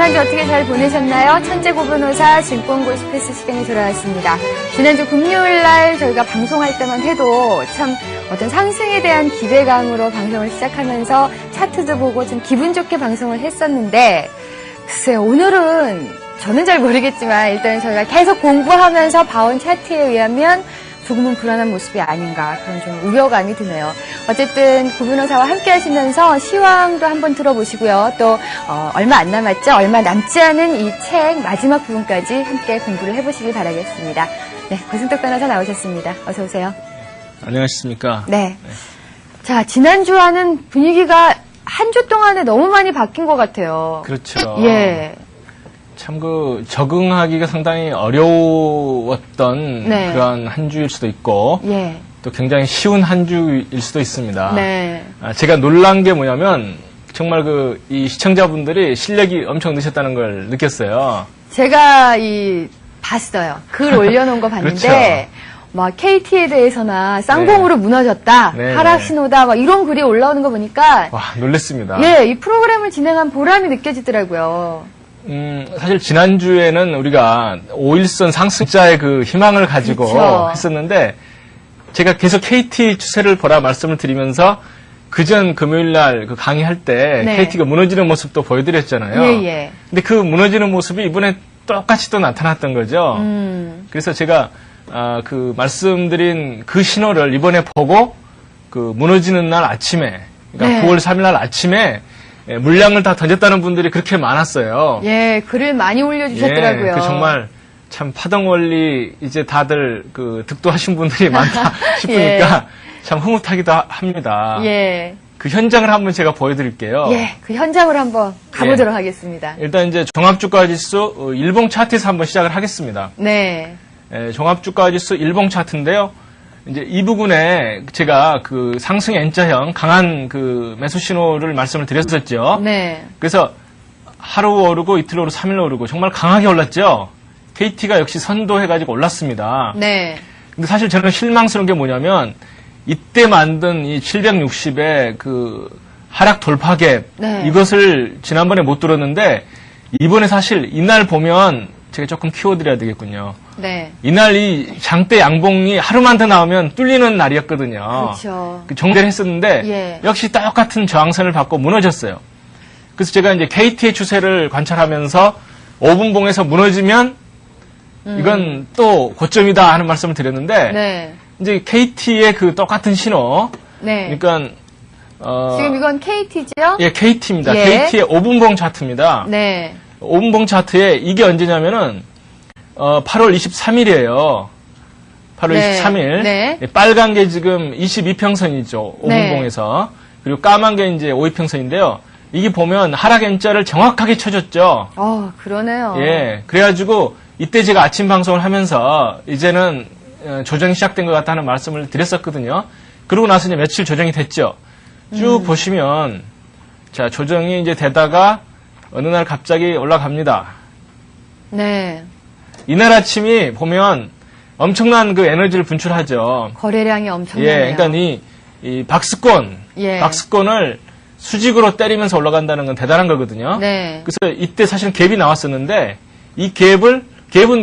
지난주 어떻게 잘 보내셨나요? 천재고변호사 증권고시 패스 시간이 돌아왔습니다. 지난주 금요일날 저희가 방송할 때만 해도 참 어떤 상승에 대한 기대감으로 방송을 시작하면서 차트도 보고 좀 기분 좋게 방송을 했었는데 글쎄요, 오늘은 저는 잘 모르겠지만 일단 저희가 계속 공부하면서 봐온 차트에 의하면 조금은 불안한 모습이 아닌가 그런 좀 우려감이 드네요. 어쨌든 고변호사와 함께 하시면서 시황도 한번 들어보시고요. 또 얼마 안 남았죠? 얼마 남지 않은 이 책 마지막 부분까지 함께 공부를 해보시길 바라겠습니다. 네, 고승덕 변호사 나오셨습니다. 어서 오세요. 안녕하십니까? 네. 자, 지난주와는 분위기가 한 주 동안에 너무 많이 바뀐 것 같아요. 그렇죠. 예. 참 적응하기가 상당히 어려웠던 네. 그런 한 주일 수도 있고 예. 또 굉장히 쉬운 한 주일 수도 있습니다. 네. 제가 놀란 게 뭐냐면 정말 이 시청자분들이 실력이 엄청 늦었다는 걸 느꼈어요. 제가 봤어요. 글 올려놓은 거 봤는데 그렇죠. 막 KT에 대해서나 쌍봉으로 네. 무너졌다, 네. 하락 신호다, 막 이런 글이 올라오는 거 보니까 와, 놀랬습니다. 예, 이 프로그램을 진행한 보람이 느껴지더라고요. 사실 지난주에는 우리가 5일선 상승자의 그 희망을 가지고 그렇죠. 했었는데 제가 계속 KT 추세를 보라 말씀을 드리면서 그전 금요일날 그 강의할 때 네. KT가 무너지는 모습도 보여드렸잖아요. 예. 근데 그 무너지는 모습이 이번에 똑같이 또 나타났던 거죠. 그래서 제가 그 말씀드린 그 신호를 이번에 보고 그 무너지는 날 아침에, 그러니까 네. 9월 3일 날 아침에 물량을 다 던졌다는 분들이 그렇게 많았어요. 예, 글을 많이 올려주셨더라고요. 예, 그 정말 참 파동 원리 이제 다들 득도하신 분들이 많다 싶으니까 참 흐뭇하기도 합니다. 예. 그 현장을 한번 제가 보여드릴게요. 예, 그 현장으로 한번 가보도록 하겠습니다. 일단 이제 종합주가지수 일봉 차트에서 한번 시작을 하겠습니다. 네. 종합주가지수 일봉 차트인데요. 이제 이 부분에 제가 그 상승 N자형 강한 그 매수 신호를 말씀을 드렸었죠. 네. 그래서 하루 오르고 이틀 오르고 3일 오르고 정말 강하게 올랐죠. KT가 역시 선도해가지고 올랐습니다. 네. 근데 사실 저는 실망스러운 게 뭐냐면 이때 만든 이 760의 그 하락 돌파갭 네. 이것을 지난번에 못 들었는데 이번에 사실 이날 보면 제가 조금 키워드려야 되겠군요. 네. 이날 이 장대 양봉이 하루만 더 나오면 뚫리는 날이었거든요. 그렇죠. 정대를 했었는데 예. 역시 똑같은 저항선을 받고 무너졌어요. 그래서 제가 이제 KT의 추세를 관찰하면서 5분봉에서 무너지면 이건 또 고점이다 하는 말씀을 드렸는데 네. 이제 KT의 그 똑같은 신호. 네. 그러니까 지금 이건 KT죠? 예, KT입니다. 예. KT의 5분봉 차트입니다. 네. 5분봉 차트에 이게 언제냐면은 8월 23일이에요. 8월 네. 23일. 네. 빨간 게 지금 22평선이죠. 5분봉에서. 그리고 까만 게 이제 5위평선인데요. 이게 보면 하락 N자를 정확하게 쳐줬죠. 그러네요. 예. 그래가지고 이때 제가 아침 방송을 하면서 이제는 조정이 시작된 것 같다는 말씀을 드렸었거든요. 그러고 나서 이제 며칠 조정이 됐죠. 쭉 보시면 자, 조정이 이제 되다가 어느 날 갑자기 올라갑니다. 네. 이날 아침이 보면 엄청난 그 에너지를 분출하죠. 거래량이 엄청나네요. 예, 그러니까 이 박스권, 예. 박스권을 수직으로 때리면서 올라간다는 건 대단한 거거든요. 네. 그래서 이때 사실은 갭이 나왔었는데 이 갭은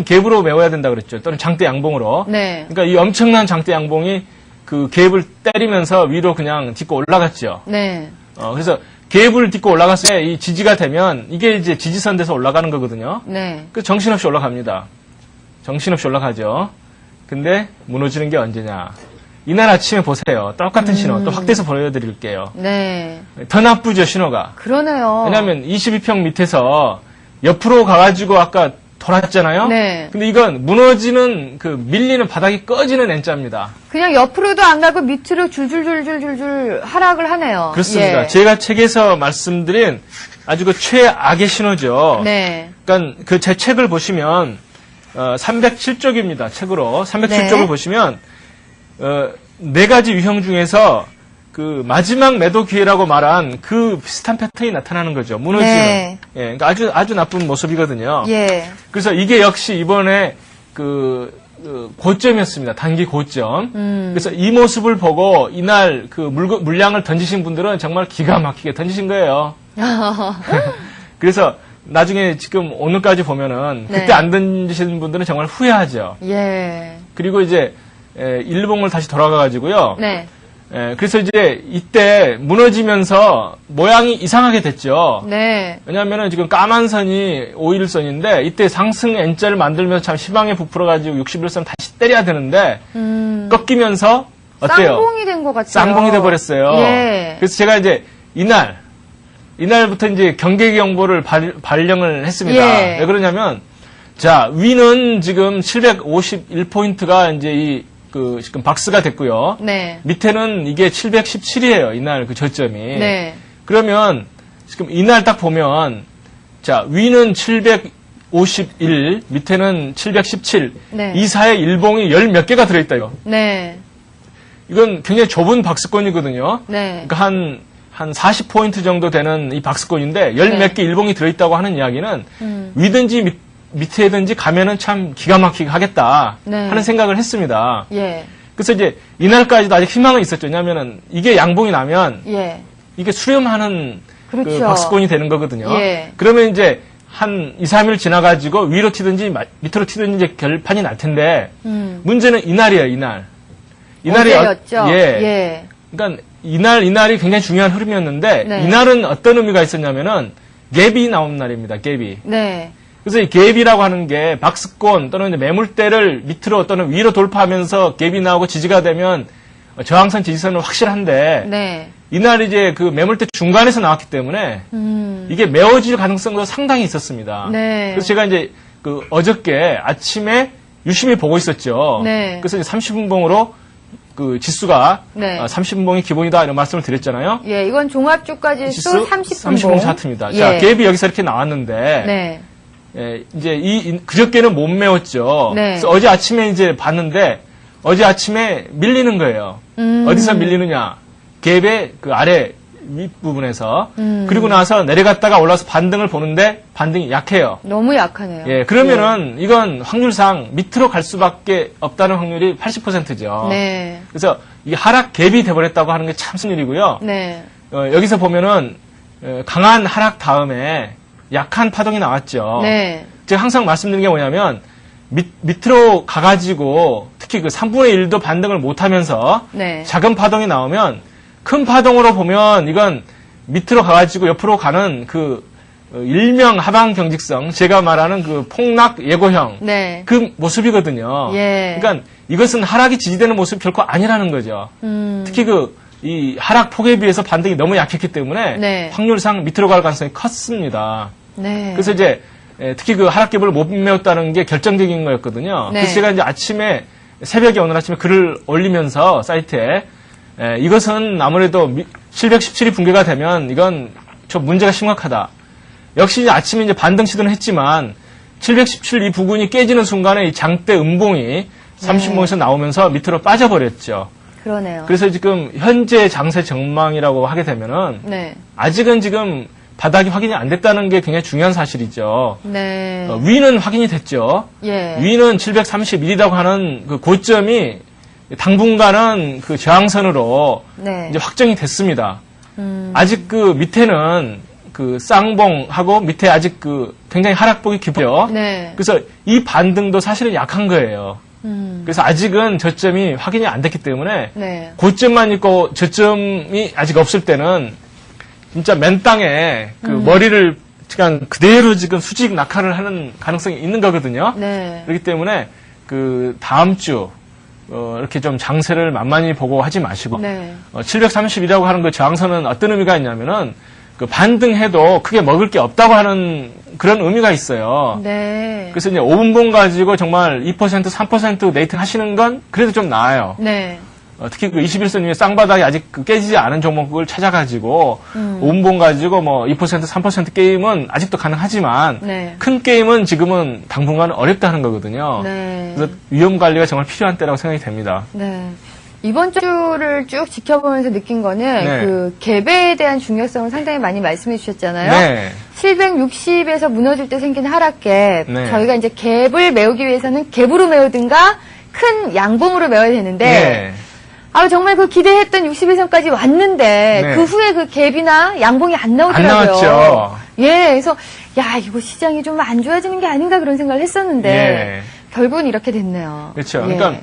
갭으로 메워야 된다 그랬죠. 또는 장대 양봉으로. 네. 그러니까 이 엄청난 장대 양봉이 그 갭을 때리면서 위로 그냥 딛고 올라갔죠. 네. 그래서 갭을 딛고 올라갔을 때 이 지지가 되면 이게 이제 지지선 돼서 올라가는 거거든요. 네. 그 정신없이 올라갑니다. 정신없이 올라가죠. 근데 무너지는 게 언제냐. 이날 아침에 보세요. 똑같은 신호 또 확대해서 보여드릴게요. 네. 더 나쁘죠, 신호가. 그러네요. 왜냐하면 22평 밑에서 옆으로 가가지고 아까 돌았잖아요. 네. 근데 이건 무너지는 그 밀리는 바닥이 꺼지는 N자입니다. 그냥 옆으로도 안 가고 밑으로 줄줄줄줄줄줄 하락을 하네요. 그렇습니다. 예. 제가 책에서 말씀드린 아주 그 최악의 신호죠. 네. 그러니까 그 제 책을 보시면 307쪽입니다. 책으로 307쪽을 네. 보시면 네 가지 유형 중에서 그 마지막 매도 기회라고 말한 그 비슷한 패턴이 나타나는 거죠. 무너지는. 네. 예, 그러니까 아주 나쁜 모습이거든요. 예. 그래서 이게 역시 이번에 고점이었습니다. 단기 고점. 그래서 이 모습을 보고 이날 그 물량을 던지신 분들은 정말 기가 막히게 던지신 거예요. 그래서 나중에 지금 오늘까지 보면은 네. 그때 안 던지신 분들은 정말 후회하죠. 예. 그리고 이제 일봉을 다시 돌아가가지고요. 네. 그래서 이제 이때 무너지면서 모양이 이상하게 됐죠. 네. 왜냐하면은 지금 까만 선이 5일선인데 이때 상승 N자를 만들면서 참 희망에 부풀어가지고 61선 다시 때려야 되는데 꺾이면서 어때요? 쌍봉이 된 것 같아요. 쌍봉이 돼버렸어요. 예. 그래서 제가 이제 이날부터 이제 경계 경보를 발령을 했습니다. 예. 왜 그러냐면 자 위는 지금 751포인트가 이제 지금 박스가 됐고요. 네. 밑에는 이게 717이에요. 이날 그 저점이. 네. 그러면 지금 이날 딱 보면 자 위는 751, 밑에는 717. 네. 이 사이에 일봉이 열 몇 개가 들어있다요. 네. 이건 굉장히 좁은 박스권이거든요. 네. 그러니까 한 40포인트 정도 되는 이 박스권인데 열 몇 개 일봉이 들어있다고 하는 이야기는 위든지 밑에든지 가면은 참 기가 막히게 하겠다 네. 하는 생각을 했습니다. 예. 그래서 이제 이날까지도 아직 희망은 있었죠. 왜냐하면 이게 양봉이 나면 예. 이게 수렴하는 그렇죠. 그 박스권이 되는 거거든요. 예. 그러면 이제 한 2, 3일 지나가지고 위로 튀든지 밑으로 튀든지 이제 결판이 날 텐데 문제는 이날이에요. 이날이 어제였죠. 예. 예. 그러니까 이날이 굉장히 중요한 흐름이었는데 네. 이날은 어떤 의미가 있었냐면은 갭이 나온 날입니다. 갭이. 네. 그래서 이 갭이라고 하는 게 박스권 또는 이제 매물대를 밑으로 또는 위로 돌파하면서 갭이 나오고 지지가 되면 저항선 지지선은 확실한데 네. 이날 이제 그 매물대 중간에서 나왔기 때문에 이게 메워질 가능성도 상당히 있었습니다. 네. 그래서 제가 이제 그 어저께 아침에 유심히 보고 있었죠. 네. 그래서 이제 30분봉으로 그 지수가 네. 30분봉이 기본이다 이런 말씀을 드렸잖아요. 예, 이건 종합주가 지수 30분봉. 차트입니다. 예. 자, 갭이 여기서 이렇게 나왔는데 네. 이제 그저께는 못 메웠죠. 네. 그래서 어제 아침에 이제 봤는데 어제 아침에 밀리는 거예요. 어디서 밀리느냐? 갭의 그 아래 윗부분에서. 그리고 나서 내려갔다가 올라서 반등을 보는데 반등이 약해요. 너무 약하네요. 예, 그러면은 이건 확률상 밑으로 갈 수밖에 없다는 확률이 80%죠. 네. 그래서 이게 하락 갭이 돼버렸다고 하는 게 참 큰일이고요. 네. 여기서 보면은 강한 하락 다음에 약한 파동이 나왔죠. 네. 제가 항상 말씀드리는 게 뭐냐면 밑으로 가가지고 특히 그 3분의 1도 반등을 못하면서 네. 작은 파동이 나오면 큰 파동으로 보면 이건 밑으로 가가지고 옆으로 가는 그 일명 하방 경직성, 제가 말하는 그 폭락 예고형 네. 그 모습이거든요. 예. 그러니까 이것은 하락이 지지되는 모습이 결코 아니라는 거죠. 특히 이 하락 폭에 비해서 반등이 너무 약했기 때문에 네. 확률상 밑으로 갈 가능성이 컸습니다. 네. 그래서 이제 특히 그 하락갭을 못 메웠다는 게 결정적인 거였거든요. 네. 그래서 제가 이제 새벽에 오늘 아침에 글을 올리면서 사이트에 이것은 아무래도 717이 붕괴가 되면 이건 좀 문제가 심각하다. 역시 이제 아침에 이제 반등 시도는 했지만 717 이 부근이 깨지는 순간에 이 장대 음봉이 30봉에서 나오면서 밑으로 빠져버렸죠. 그러네요. 그래서 지금 현재 장세 전망이라고 하게 되면은 네. 아직은 지금 바닥이 확인이 안 됐다는 게 굉장히 중요한 사실이죠. 네. 위는 확인이 됐죠. 예. 위는 731이라고 하는 그 고점이 당분간은 그 저항선으로 네. 이제 확정이 됐습니다. 아직 그 밑에는 그 쌍봉하고 밑에 아직 그 굉장히 하락폭이 깊죠. 네. 그래서 이 반등도 사실은 약한 거예요. 그래서 아직은 저점이 확인이 안 됐기 때문에 네. 고점만 있고 저점이 아직 없을 때는 진짜 맨 땅에 그 머리를 그냥 그대로 지금 수직 낙하를 하는 가능성이 있는 거거든요. 네. 그렇기 때문에 그 다음 주 이렇게 좀 장세를 만만히 보고 하지 마시고 네. 730이라고 하는 그 저항선은 어떤 의미가 있냐면은 그 반등해도 크게 먹을 게 없다고 하는 그런 의미가 있어요. 네. 그래서 이제 5분봉 가지고 정말 2%, 3% 네이트 하시는 건 그래도 좀 나아요. 네. 특히 그 21선 위에 쌍바닥이 아직 그 깨지지 않은 종목을 찾아가지고 5분봉 가지고 뭐 2%, 3% 게임은 아직도 가능하지만 네. 큰 게임은 지금은 당분간은 어렵다 하는 거거든요. 네. 그래서 위험 관리가 정말 필요한 때라고 생각이 됩니다. 네. 이번 주를 쭉 지켜보면서 느낀 거는 네. 그 갭에 대한 중요성을 상당히 많이 말씀해 주셨잖아요. 네. 760에서 무너질 때 생긴 하락갭. 네. 저희가 이제 갭을 메우기 위해서는 갭으로 메우든가 큰 양봉으로 메워야 되는데 네. 정말 그 기대했던 61선까지 왔는데 네. 그 후에 그 갭이나 양봉이 안 안 나오더라고요. 나왔죠. 예, 그래서 야 이거 시장이 좀 안 좋아지는 게 아닌가 그런 생각을 했었는데 예. 결국은 이렇게 됐네요. 그렇죠. 예. 그러니까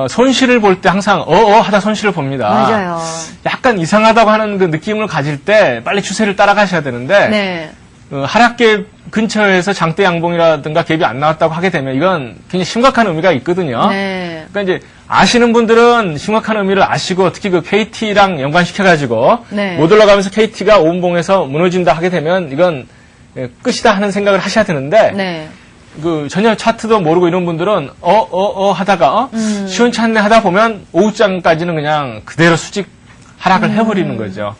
손실을 볼 때 항상 하다 손실을 봅니다. 맞아요. 약간 이상하다고 하는 그 느낌을 가질 때 빨리 추세를 따라가셔야 되는데 네. 하락계 근처에서 장대 양봉이라든가 갭이 안 나왔다고 하게 되면 이건 굉장히 심각한 의미가 있거든요. 네. 그러니까 이제 아시는 분들은 심각한 의미를 아시고 특히 그 KT랑 연관시켜가지고 네. 못 올라가면서 KT가 오음봉에서 무너진다 하게 되면 이건 끝이다 하는 생각을 하셔야 되는데 네. 그 전혀 차트도 모르고 이런 분들은 하다가 시원찮네 하다 보면 오후장까지는 그냥 그대로 수직 하락을 해버리는 거죠.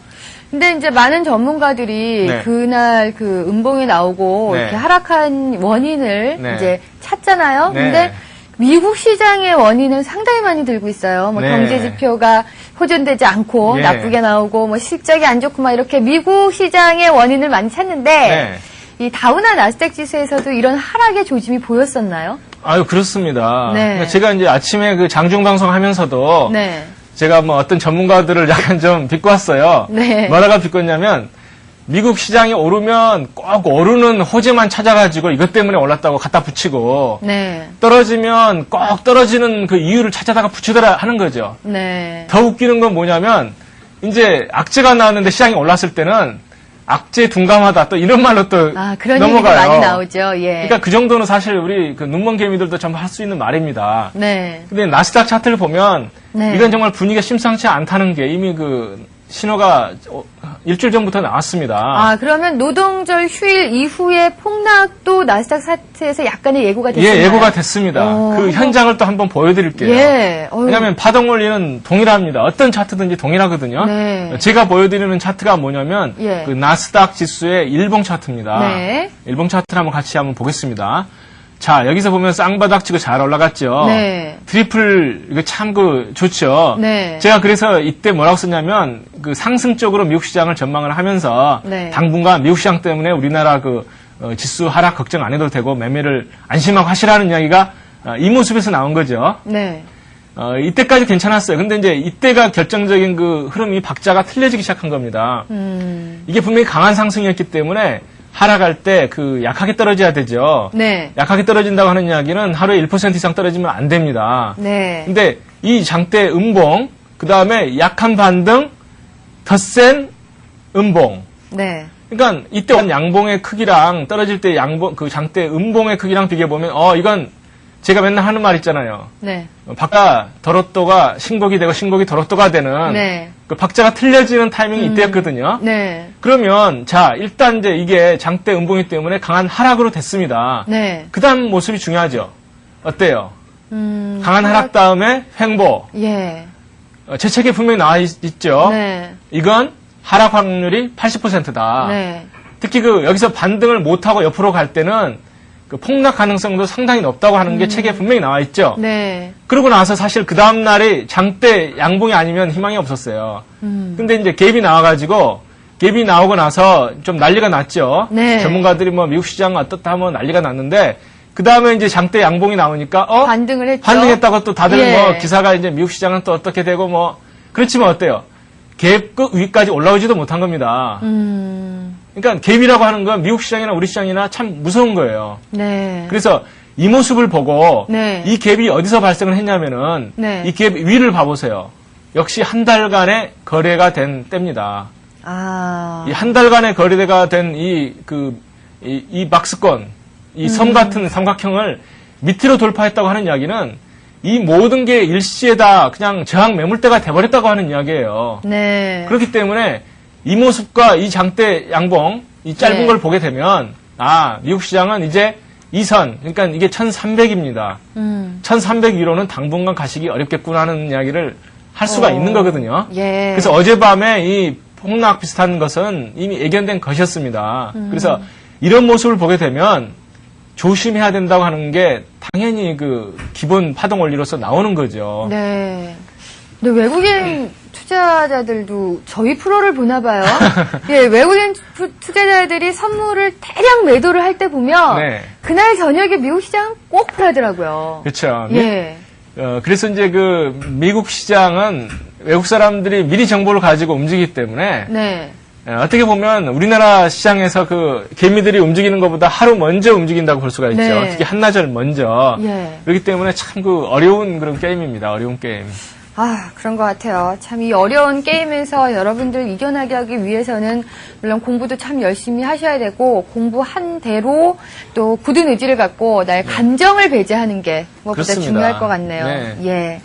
근데 이제 많은 전문가들이 네. 그날 그 음봉이 나오고 네. 이렇게 하락한 원인을 네. 이제 찾잖아요. 네. 근데 미국 시장의 원인을 상당히 많이 들고 있어요. 뭐 네. 경제 지표가 호전되지 않고 예. 나쁘게 나오고 뭐 실적이 안 좋고 막 이렇게 미국 시장의 원인을 많이 찾는데 네. 이 다우나 나스닥 지수에서도 이런 하락의 조짐이 보였었나요? 아유 그렇습니다. 네. 그러니까 제가 이제 아침에 그 장중 방송하면서도 네. 제가 뭐 어떤 전문가들을 약간 좀 비꼬았어요. 네. 뭐라고 비꼬냐면 미국 시장이 오르면 꼭 오르는 호재만 찾아가지고 이것 때문에 올랐다고 갖다 붙이고 네. 떨어지면 꼭 떨어지는 그 이유를 찾아다가 붙이더라 하는 거죠. 네. 더 웃기는 건 뭐냐면 이제 악재가 나왔는데 시장이 올랐을 때는 악재 둔감하다 또 이런 말로 또 그런 넘어가요. 얘기가 많이 나오죠. 예. 그러니까 그 정도는 사실 우리 그 눈먼 개미들도 전부 할 수 있는 말입니다. 네. 근데 나스닥 차트를 보면 네. 이건 정말 분위기가 심상치 않다는 게 이미 그 신호가 일주일 전부터 나왔습니다. 그러면 노동절 휴일 이후에 폭락도 나스닥 차트에서 약간의 예고가 됐나요? 예, 예고가 됐습니다. 그 현장을 또 한번 보여드릴게요. 예. 왜냐하면 파동 원리는 동일합니다. 어떤 차트든지 동일하거든요. 네. 제가 보여드리는 차트가 뭐냐면 예. 그 나스닥 지수의 일봉 차트입니다. 네. 일봉 차트를 한번 같이 한번 보겠습니다. 자, 여기서 보면 쌍바닥 치고 잘 올라갔죠. 네. 트리플 이거 참 그 좋죠. 네. 제가 그래서 이때 뭐라고 썼냐면 그 상승적으로 미국 시장을 전망을 하면서 네. 당분간 미국 시장 때문에 우리나라 그 지수 하락 걱정 안 해도 되고 매매를 안심하고 하시라는 이야기가 이 모습에서 나온 거죠. 네. 이때까지 괜찮았어요. 근데 이제 이때가 결정적인 그 흐름이 박자가 틀려지기 시작한 겁니다. 이게 분명히 강한 상승이었기 때문에 하락할 때 그 약하게 떨어져야 되죠. 네. 약하게 떨어진다고 하는 이야기는 하루에 1% 이상 떨어지면 안 됩니다. 네. 근데 이 장대 음봉, 그 다음에 약한 반등, 더 센 음봉. 네. 그러니까 이때 온 양봉의 크기랑 떨어질 때 양봉, 그 장대 음봉의 크기랑 비교해보면, 이건 제가 맨날 하는 말 있잖아요. 네. 박자 더럽도가 신곡이 되고 신곡이 더럽도가 되는 네. 그 박자가 틀려지는 타이밍이 이때였거든요. 네. 그러면 자 일단 이제 이게 장대 음봉이 때문에 강한 하락으로 됐습니다. 네. 그 다음 모습이 중요하죠. 어때요? 강한 하락 다음에 횡보. 예. 제 책에 분명히 나와 있죠. 네. 이건 하락 확률이 80%다. 네. 특히 그 여기서 반등을 못하고 옆으로 갈 때는 그 폭락 가능성도 상당히 높다고 하는 게 책에 분명히 나와 있죠. 네. 그러고 나서 사실 그 다음 날이 장대 양봉이 아니면 희망이 없었어요. 근데 이제 갭이 나와가지고 갭이 나오고 나서 좀 난리가 났죠. 네. 전문가들이 뭐 미국 시장 어떻다 하면 난리가 났는데 그 다음에 이제 장대 양봉이 나오니까 반등을 했죠. 반등했다고 또 다들 예. 뭐 기사가 이제 미국 시장은 또 어떻게 되고 뭐 그렇지만 어때요? 갭 끝 위까지 올라오지도 못한 겁니다. 그러니까 갭이라고 하는 건 미국 시장이나 우리 시장이나 참 무서운 거예요. 네. 그래서 이 모습을 보고 네. 이 갭이 어디서 발생을 했냐면은 네. 이 갭 위를 봐보세요. 역시 한 달간의 거래가 된 때입니다. 이 한 달간의 거래가 된 이 박스권, 이 섬 같은 삼각형을 밑으로 돌파했다고 하는 이야기는 이 모든 게 일시에다 그냥 저항 매물대가 돼버렸다고 하는 이야기예요. 네. 그렇기 때문에 이 모습과 이 장대 양봉, 이 짧은 네. 걸 보게 되면 미국 시장은 이제 이 선, 그러니까 이게 1300입니다. 1300 위로는 당분간 가시기 어렵겠구나 하는 이야기를 할 수가 있는 거거든요. 예. 그래서 어젯밤에 이 폭락 비슷한 것은 이미 예견된 것이었습니다. 그래서 이런 모습을 보게 되면 조심해야 된다고 하는 게 당연히 그 기본 파동 원리로서 나오는 거죠. 네. 근데 외국인 투자자들도 저희 프로를 보나 봐요. 예, 외국인 투자자들이 선물을 대량 매도를 할 때 보면 네. 그날 저녁에 미국 시장 꼭 불하더라고요. 그렇죠. 예. 그래서 이제 그 미국 시장은 외국 사람들이 미리 정보를 가지고 움직이기 때문에 네. 어떻게 보면 우리나라 시장에서 그 개미들이 움직이는 것보다 하루 먼저 움직인다고 볼 수가 있죠. 네. 특히 한나절 먼저. 예. 그렇기 때문에 참 그 어려운 그런 게임입니다. 어려운 게임. 아, 그런 것 같아요. 참 이 어려운 게임에서 여러분들 이겨나게 하기 위해서는 물론 공부도 참 열심히 하셔야 되고 공부한 대로 또 굳은 의지를 갖고 나의 감정을 배제하는 게 무엇보다 그렇습니다. 중요할 것 같네요. 네. 예.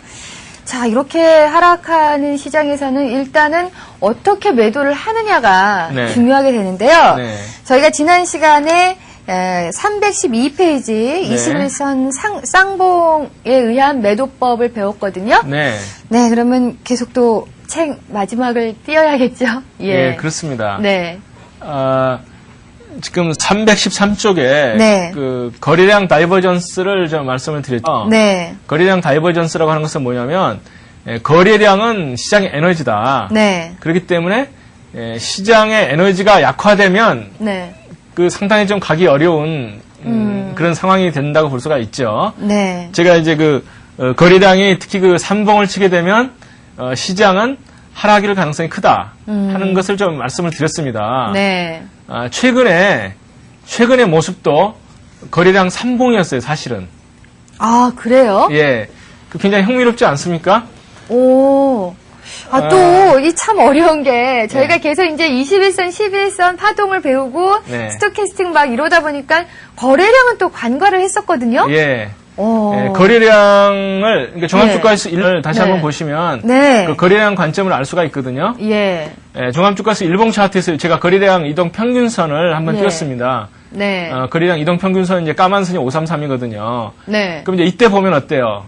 자, 이렇게 하락하는 시장에서는 일단은 어떻게 매도를 하느냐가 네. 중요하게 되는데요. 네. 저희가 지난 시간에 312페이지 21선 쌍봉에 의한 매도법을 배웠거든요. 네. 네, 그러면 계속 또 책 마지막을 띄어야겠죠? 예, 그렇습니다. 네. 지금 313쪽에 네. 그 거래량 다이버전스를 좀 말씀을 드렸죠. 네. 거래량 다이버전스라고 하는 것은 뭐냐면 거래량은 시장의 에너지다. 네. 그렇기 때문에 시장의 에너지가 약화되면 네. 그 상당히 좀 가기 어려운 그런 상황이 된다고 볼 수가 있죠. 네. 제가 이제 그 거래량이 특히 그 삼봉을 치게 되면 시장은 하락일 가능성이 크다 하는 것을 좀 말씀을 드렸습니다. 네. 최근의 모습도 거래량 삼봉이었어요, 사실은. 아, 그래요? 예. 그 굉장히 흥미롭지 않습니까? 오. 아, 또, 이 참 어려운 게, 저희가 계속 이제 21선, 11선 파동을 배우고, 네. 스토캐스팅 막 이러다 보니까, 거래량은 또 관과를 했었거든요? 예. 오. 예, 거래량을, 그러니까 종합주가수 1을 다시 네. 한번 보시면, 네. 그 거래량 관점을 알 수가 있거든요. 예. 예, 종합주가수 일봉 차트에서 제가 거래량 이동 평균선을 한번 예. 띄웠습니다. 네. 거래량 이동 평균선 이제 까만 선이 533이거든요. 네. 그럼 이제 이때 보면 어때요?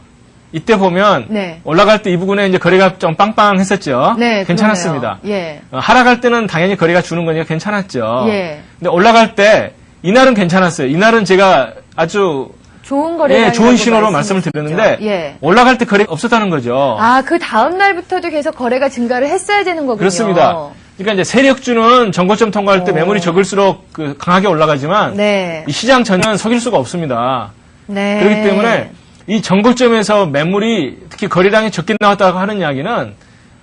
이때 보면 네. 올라갈 때 이 부분에 이제 거래가 좀 빵빵했었죠. 네. 괜찮았습니다. 그러네요. 예. 하락할 때는 당연히 거래가 주는 거니까 괜찮았죠. 예. 근데 올라갈 때 이날은 괜찮았어요. 이날은 제가 아주 좋은 거래량. 좋은 신호로 말씀을 드렸는데 예. 올라갈 때 거래가 없었다는 거죠. 아, 그 다음 날부터도 계속 거래가 증가를 했어야 되는 거군요. 그렇습니다. 그러니까 이제 세력주는 정고점 통과할 때 매물이 적을수록 그 강하게 올라가지만 네. 이 시장 전체는 속일 수가 없습니다. 네. 그렇기 때문에 이 정고점에서 매물이 특히 거래량이 적게 나왔다고 하는 이야기는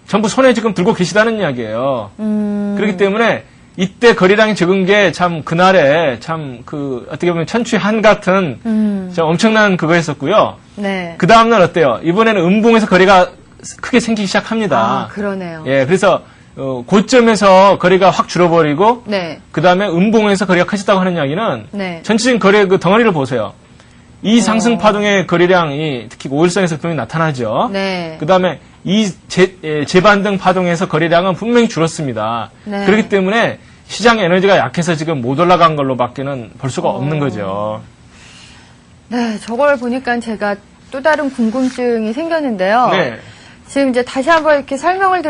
전부 손에 지금 들고 계시다는 이야기예요. 그렇기 때문에 이때 거래량이 적은 게 참 그날에 참 그 어떻게 보면 천추의 한 같은 좀 엄청난 그거였었고요. 네. 그 다음날 어때요? 이번에는 음봉에서 거래가 크게 생기기 시작합니다. 아, 그러네요. 예, 그래서 고점에서 거래가 확 줄어버리고 네. 그 다음에 음봉에서 거래가 커졌다고 하는 이야기는 네. 전체적인 거래 그 덩어리를 보세요. 이 상승 파동의 거래량이 특히 5일선에서 분명히 나타나죠. 네. 그 다음에 이 재반등 파동에서 거래량은 분명히 줄었습니다. 네. 그렇기 때문에 시장의 에너지가 약해서 지금 못 올라간 걸로밖에는 볼 수가 없는 거죠. 네, 저걸 보니까 제가 또 다른 궁금증이 생겼는데요. 네. 지금 이제 다시 한번 이렇게 설명을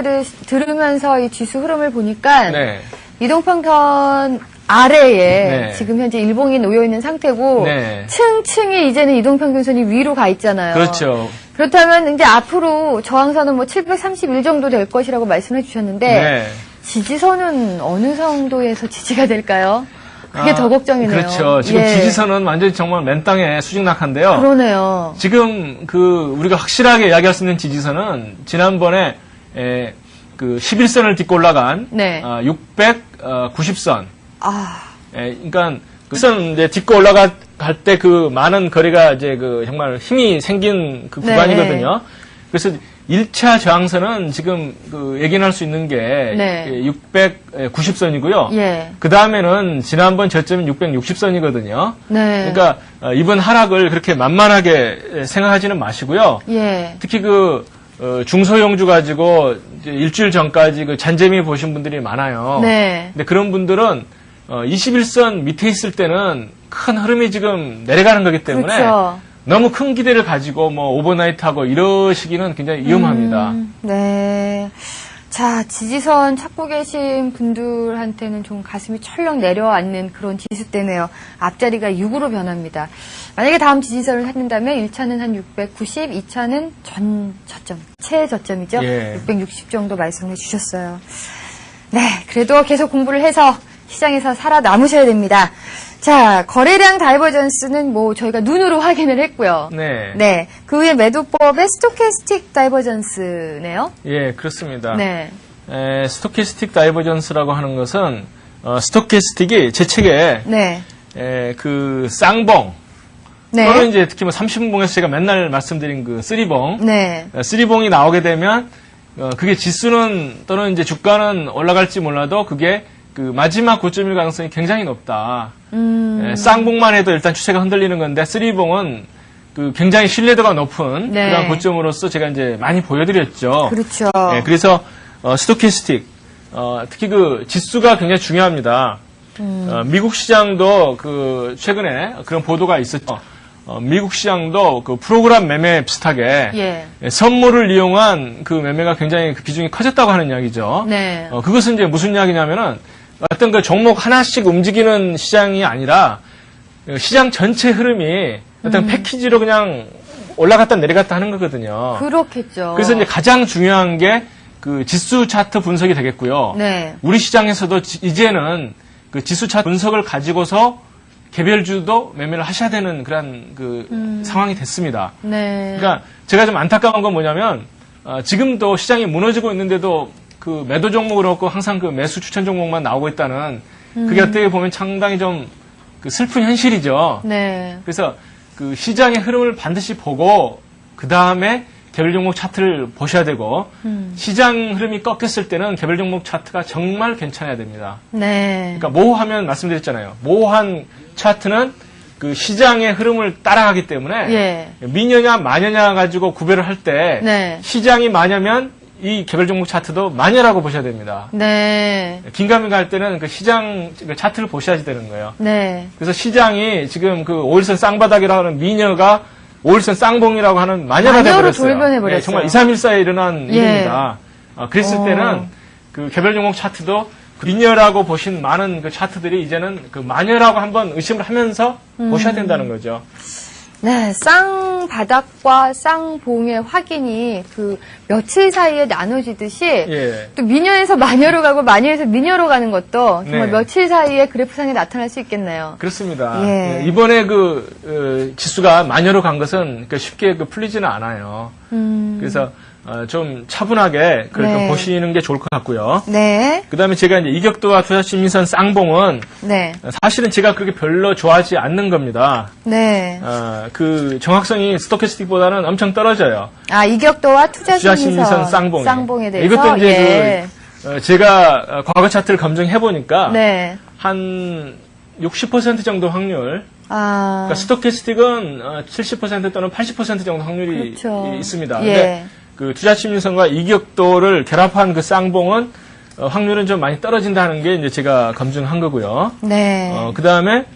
들으면서 이 지수 흐름을 보니까 네. 이동평선 아래에 네. 지금 현재 일봉이 놓여 있는 상태고 네. 층층이 이제는 이동평균선이 위로 가 있잖아요. 그렇죠. 그렇다면 이제 앞으로 저항선은 뭐 731 정도 될 것이라고 말씀해 주셨는데 네. 지지선은 어느 정도에서 지지가 될까요? 그게 더 걱정이네요. 그렇죠. 지금 예. 지지선은 완전히 정말 맨 땅에 수직낙하인데요. 그러네요. 지금 그 우리가 확실하게 이야기할 수 있는 지지선은 지난번에 그 11선을 딛고 올라간 네. 690선. 아, 그러니까 그 선 이제 딛고 올라갈 때 그 많은 거래가 이제 그 정말 힘이 생긴 그 네. 구간이거든요. 그래서 1차 저항선은 지금 그 예견할 수 있는 게 네. 690선이고요. 예. 그 다음에는 지난번 저점은 660선이거든요. 네. 그러니까 이번 하락을 그렇게 만만하게 생각하지는 마시고요. 예. 특히 그 중소형주 가지고 이제 일주일 전까지 그 잔재미 보신 분들이 많아요. 네. 근데 그런 분들은 21선 밑에 있을 때는 큰 흐름이 지금 내려가는 거기 때문에 그렇죠. 너무 큰 기대를 가지고 뭐 오버나이트 하고 이러시기는 굉장히 위험합니다. 네. 자, 지지선 찾고 계신 분들한테는 좀 가슴이 철렁 내려앉는 그런 지수대네요. 앞자리가 6으로 변합니다. 만약에 다음 지지선을 찾는다면 1차는 한 690, 2차는 저점, 최저점이죠. 예. 660 정도 말씀해 주셨어요. 네, 그래도 계속 공부를 해서 시장에서 살아남으셔야 됩니다. 자, 거래량 다이버전스는 뭐 저희가 눈으로 확인을 했고요. 네. 네. 그 후에 매도법의 스토캐스틱 다이버전스네요. 예, 그렇습니다. 네. 스토캐스틱 다이버전스라고 하는 것은 스토캐스틱이 제 책에 네. 그 쌍봉 네. 또는 이제 특히 뭐 30분봉에서 제가 맨날 말씀드린 그 쓰리봉, 네. 쓰리봉이 나오게 되면 그게 지수는 또는 이제 주가는 올라갈지 몰라도 그게 그 마지막 고점일 가능성이 굉장히 높다. 쌍봉만 해도 일단 추세가 흔들리는 건데 쓰리봉은 그 굉장히 신뢰도가 높은 네. 그런 고점으로서 제가 이제 많이 보여드렸죠. 그렇죠. 그래서 스토캐스틱 특히 그 지수가 굉장히 중요합니다. 미국 시장도 그 최근에 그런 보도가 있었죠. 미국 시장도 그 프로그램 매매 비슷하게 예. 선물을 이용한 그 매매가 굉장히 그 비중이 커졌다고 하는 이야기죠. 네. 그것은 이제 무슨 이야기냐면은 어떤 그 종목 하나씩 움직이는 시장이 아니라 시장 전체 흐름이 어떤 패키지로 그냥 올라갔다 내려갔다 하는 거거든요. 그렇겠죠. 그래서 이제 가장 중요한 게 그 지수 차트 분석이 되겠고요. 네. 우리 시장에서도 이제는 그 지수 차트 분석을 가지고서 개별주도 매매를 하셔야 되는 그런 그 상황이 됐습니다. 네. 그러니까 제가 좀 안타까운 건 뭐냐면 지금도 시장이 무너지고 있는데도 그 매도 종목을 얻고 항상 그 매수 추천 종목만 나오고 있다는 그게 어떻게 보면 상당히 좀 그 슬픈 현실이죠. 네. 그래서 그 시장의 흐름을 반드시 보고 그 다음에 개별 종목 차트를 보셔야 되고 시장 흐름이 꺾였을 때는 개별 종목 차트가 정말 괜찮아야 됩니다. 네. 그러니까 모호하면 말씀드렸잖아요. 모호한 차트는 그 시장의 흐름을 따라가기 때문에 예. 미녀냐 마녀냐 가지고 구별을 할 때 네. 시장이 마녀면 이 개별 종목 차트도 마녀라고 보셔야 됩니다. 네. 긴가민가 할 때는 그 시장 그 차트를 보셔야지 되는 거예요. 네. 그래서 시장이 지금 그 5일선 쌍바닥이라고 하는 미녀가 5일선 쌍봉이라고 하는 마녀가 마녀로 되어버렸어요. 돌변해버렸어요. 정말 2, 3일 사이에 일어난 예. 일입니다. 그랬을 때는 그 개별 종목 차트도 그 미녀라고 보신 많은 그 차트들이 이제는 그 마녀라고 한번 의심을 하면서 보셔야 된다는 거죠. 네, 쌍바닥과 쌍봉의 확인이 그 며칠 사이에 나눠지듯이 예. 또 미녀에서 마녀로 가고 마녀에서 미녀로 가는 것도 정말 네. 며칠 사이에 그래프상에 나타날 수 있겠네요. 그렇습니다. 예. 이번에 지수가 마녀로 간 것은 쉽게 풀리지는 않아요. 그래서 좀 차분하게 그걸 네. 좀 보시는 게 좋을 것 같고요. 네. 그 다음에 제가 이제 이격도와 투자심리선 쌍봉은 네. 사실은 제가 그렇게 별로 좋아하지 않는 겁니다. 네. 그 정확성이 스토캐스틱보다는 엄청 떨어져요. 이격도와 투자심리선 쌍봉에 대해서. 이것도 이제 예. 제가 과거 차트를 검증해 보니까 네. 한 60% 정도 확률. 그러니까 스토캐스틱은 70% 또는 80% 정도 확률이 그렇죠. 있습니다. 예. 근데 그 투자심리선과 이격도를 결합한 그 쌍봉은 확률은 좀 많이 떨어진다는 게 이제 제가 검증한 거고요. 네. 그 다음에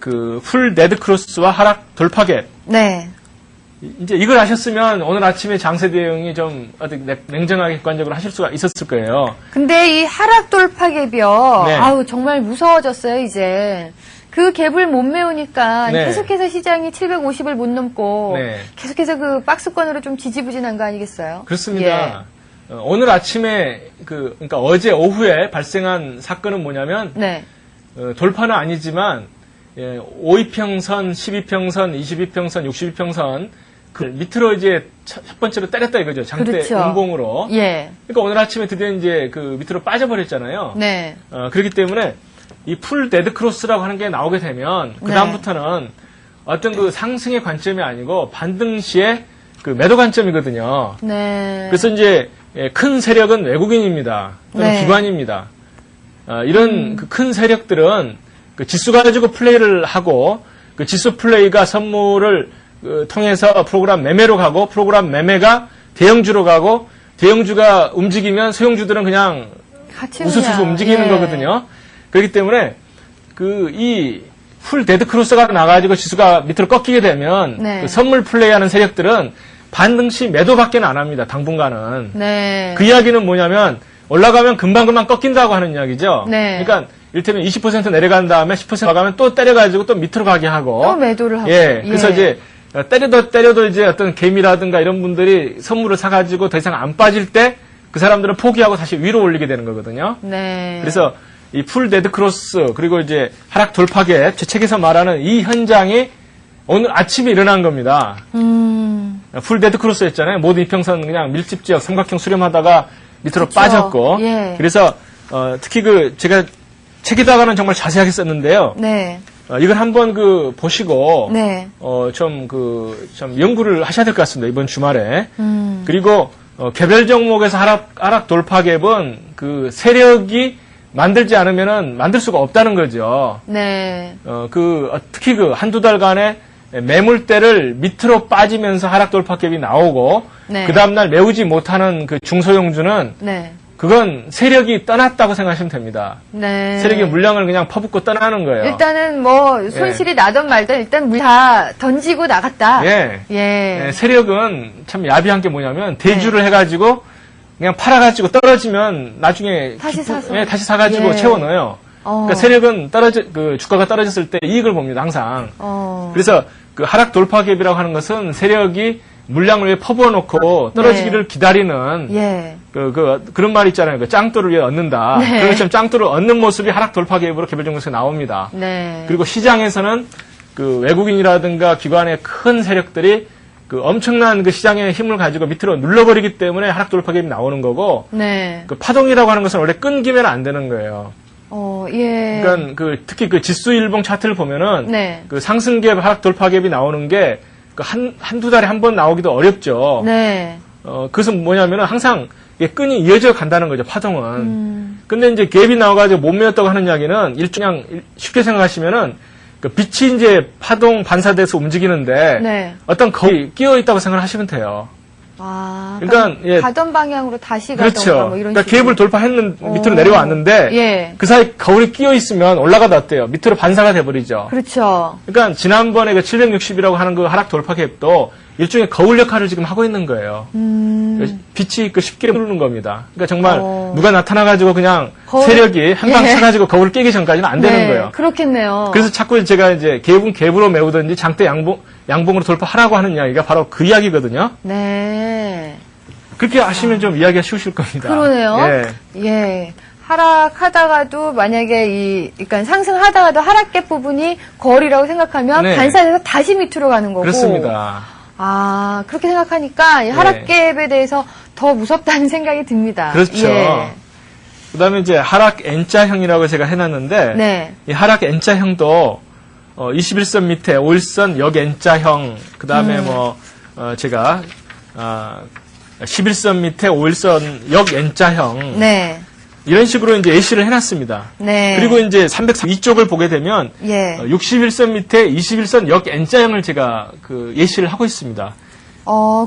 그 풀 데드 크로스와 하락 돌파갭. 네. 이제 이걸 아셨으면 오늘 아침에 장세 대응이 좀 어떻게 냉정하게 객관적으로 하실 수가 있었을 거예요. 근데 이 하락 돌파갭이요. 네. 아우, 정말 무서워졌어요, 이제. 그 갭을 못 메우니까 네. 계속해서 시장이 750을 못 넘고 네. 계속해서 그 박스권으로 좀 지지부진한 거 아니겠어요? 그렇습니다. 오늘 아침에 그러니까 어제 오후에 발생한 사건은 뭐냐면 네. 돌파는 아니지만 5이평선, 12평선, 22평선, 62평선 그 밑으로 이제 첫 번째로 때렸다 이거죠. 장대 그렇죠. 운봉으로. 예. 그러니까 오늘 아침에 드디어 이제 그 밑으로 빠져버렸잖아요. 네. 그렇기 때문에 이 풀 데드 크로스라고 하는 게 나오게 되면 그 다음부터는 어떤 그 상승의 관점이 아니고 반등 시의 그 매도 관점이거든요. 네. 그래서 이제 큰 세력은 외국인입니다. 또는 네. 기관입니다. 이런 그 큰 세력들은 그 지수 가지고 플레이를 하고 그 지수 플레이가 선물을 통해서 프로그램 매매로 가고 프로그램 매매가 대형주로 가고 대형주가 움직이면 소형주들은 그냥 같이 우수수수 그냥, 움직이는 예. 거거든요. 그렇기 때문에 이 풀 데드 크로스가 나가지고 지수가 밑으로 꺾이게 되면 네. 그 선물 플레이하는 세력들은 반등 시 매도밖에 안 합니다. 당분간은. 네. 그 이야기는 뭐냐면 올라가면 금방금방 꺾인다고 하는 이야기죠. 네. 그러니까 이를테면 20% 내려간 다음에 10% 나가면 또 때려가지고 또 밑으로 가게 하고. 또 매도를 하고. 예. 그래서 이제 때려도 이제 어떤 개미라든가 이런 분들이 선물을 사가지고 더 이상 안 빠질 때 그 사람들은 포기하고 다시 위로 올리게 되는 거거든요. 네. 그래서 이 풀 데드 크로스 그리고 이제 하락 돌파갭 제 책에서 말하는 이 현장이 오늘 아침에 일어난 겁니다. 풀 데드 크로스였잖아요. 모든 이평선 그냥 밀집 지역 삼각형 수렴하다가 밑으로 그쵸. 빠졌고. 예. 그래서 특히 제가 책에다가는 정말 자세하게 썼는데요. 네. 이걸 한번 보시고 네. 좀 연구를 하셔야 될 것 같습니다. 이번 주말에. 그리고 개별 종목에서 하락 돌파갭은 세력이 만들지 않으면은 만들 수가 없다는 거죠. 네. 특히 한두 달간의 매물대를 밑으로 빠지면서 하락 돌파갭이 나오고, 네. 그 다음날 메우지 못하는 중소형주는, 네. 그건 세력이 떠났다고 생각하시면 됩니다. 네. 세력이 물량을 그냥 퍼붓고 떠나는 거예요. 일단은 손실이 나던 말던 일단 물 다 던지고 나갔다. 예. 예. 세력은 참 야비한 게 뭐냐면, 대주를 해가지고, 그냥 팔아가지고 떨어지면 나중에 다시 사서. 다시 사가지고 예. 채워 넣어요. 그러니까 세력은 주가가 떨어졌을 때 이익을 봅니다, 항상. 그래서 하락 돌파갭이라고 하는 것은 세력이 물량을 위해 퍼부어 놓고 떨어지기를 네. 기다리는 예. 그런 말 있잖아요. 짱돌을 위해 얻는다. 네. 그런 것처럼 짱돌을 얻는 모습이 하락 돌파갭으로 개별 종목에서 나옵니다. 네. 그리고 시장에서는 외국인이라든가 기관의 큰 세력들이 엄청난 시장의 힘을 가지고 밑으로 눌러버리기 때문에 하락 돌파갭이 나오는 거고, 네. 파동이라고 하는 것은 원래 끊기면 안 되는 거예요. 예. 그러니까 특히 지수 일봉 차트를 보면은 네. 상승갭, 하락 돌파갭이 나오는 게 한두 달에 한 번 나오기도 어렵죠. 네. 그것은 뭐냐면은 항상 이게 끈이 이어져 간다는 거죠, 파동은. 근데 이제 갭이 나와가지고 못 메웠다고 하는 이야기는 그냥 쉽게 생각하시면은 빛이 이제 파동 반사돼서 움직이는데 네. 어떤 거울이 끼어 있다고 생각하시면 돼요. 그러니까 가던 방향으로 다시 가던가 그렇죠. 뭐 이런 그러니까 식으로. 갭을 돌파했는 밑으로 내려왔는데 예. 그 사이 거울이 끼어 있으면 올라가다 어때요? 밑으로 반사가 돼버리죠. 그렇죠. 그러니까 지난번에 760이라고 하는 하락 돌파갭도 일종의 거울 역할을 지금 하고 있는 거예요. 빛이 쉽게 흐르는 겁니다. 그러니까 정말 누가 나타나가지고 그냥 세력이 한 방 쳐가지고 거울을 깨기 전까지는 안 되는 거예요. 그렇겠네요. 그래서 자꾸 제가 이제 갭은 갭으로 메우든지 장대 양봉으로 돌파하라고 하는 이야기가 바로 그 이야기거든요. 네. 그렇게 하시면 좀 이야기가 쉬우실 겁니다. 그러네요. 예. 하락하다가도 만약에 그러니까 상승하다가도 하락갭 부분이 거울이라고 생각하면 네. 반사돼서 다시 밑으로 가는 거고. 그렇습니다. 그렇게 생각하니까 이 하락갭에 대해서 더 무섭다는 생각이 듭니다. 그렇죠. 예. 그다음에 이제 하락 N자형이라고 제가 해놨는데 네. 이 하락 N자형도 21선 밑에 5일선 역 N자형, 그다음에 제가 11선 밑에 5일선 역 N자형, 네. 이런 식으로 이제 예시를 해놨습니다. 네. 그리고 이제 302쪽을 보게 되면 61선 밑에 21선 역 N자형을 제가 예시를 하고 있습니다.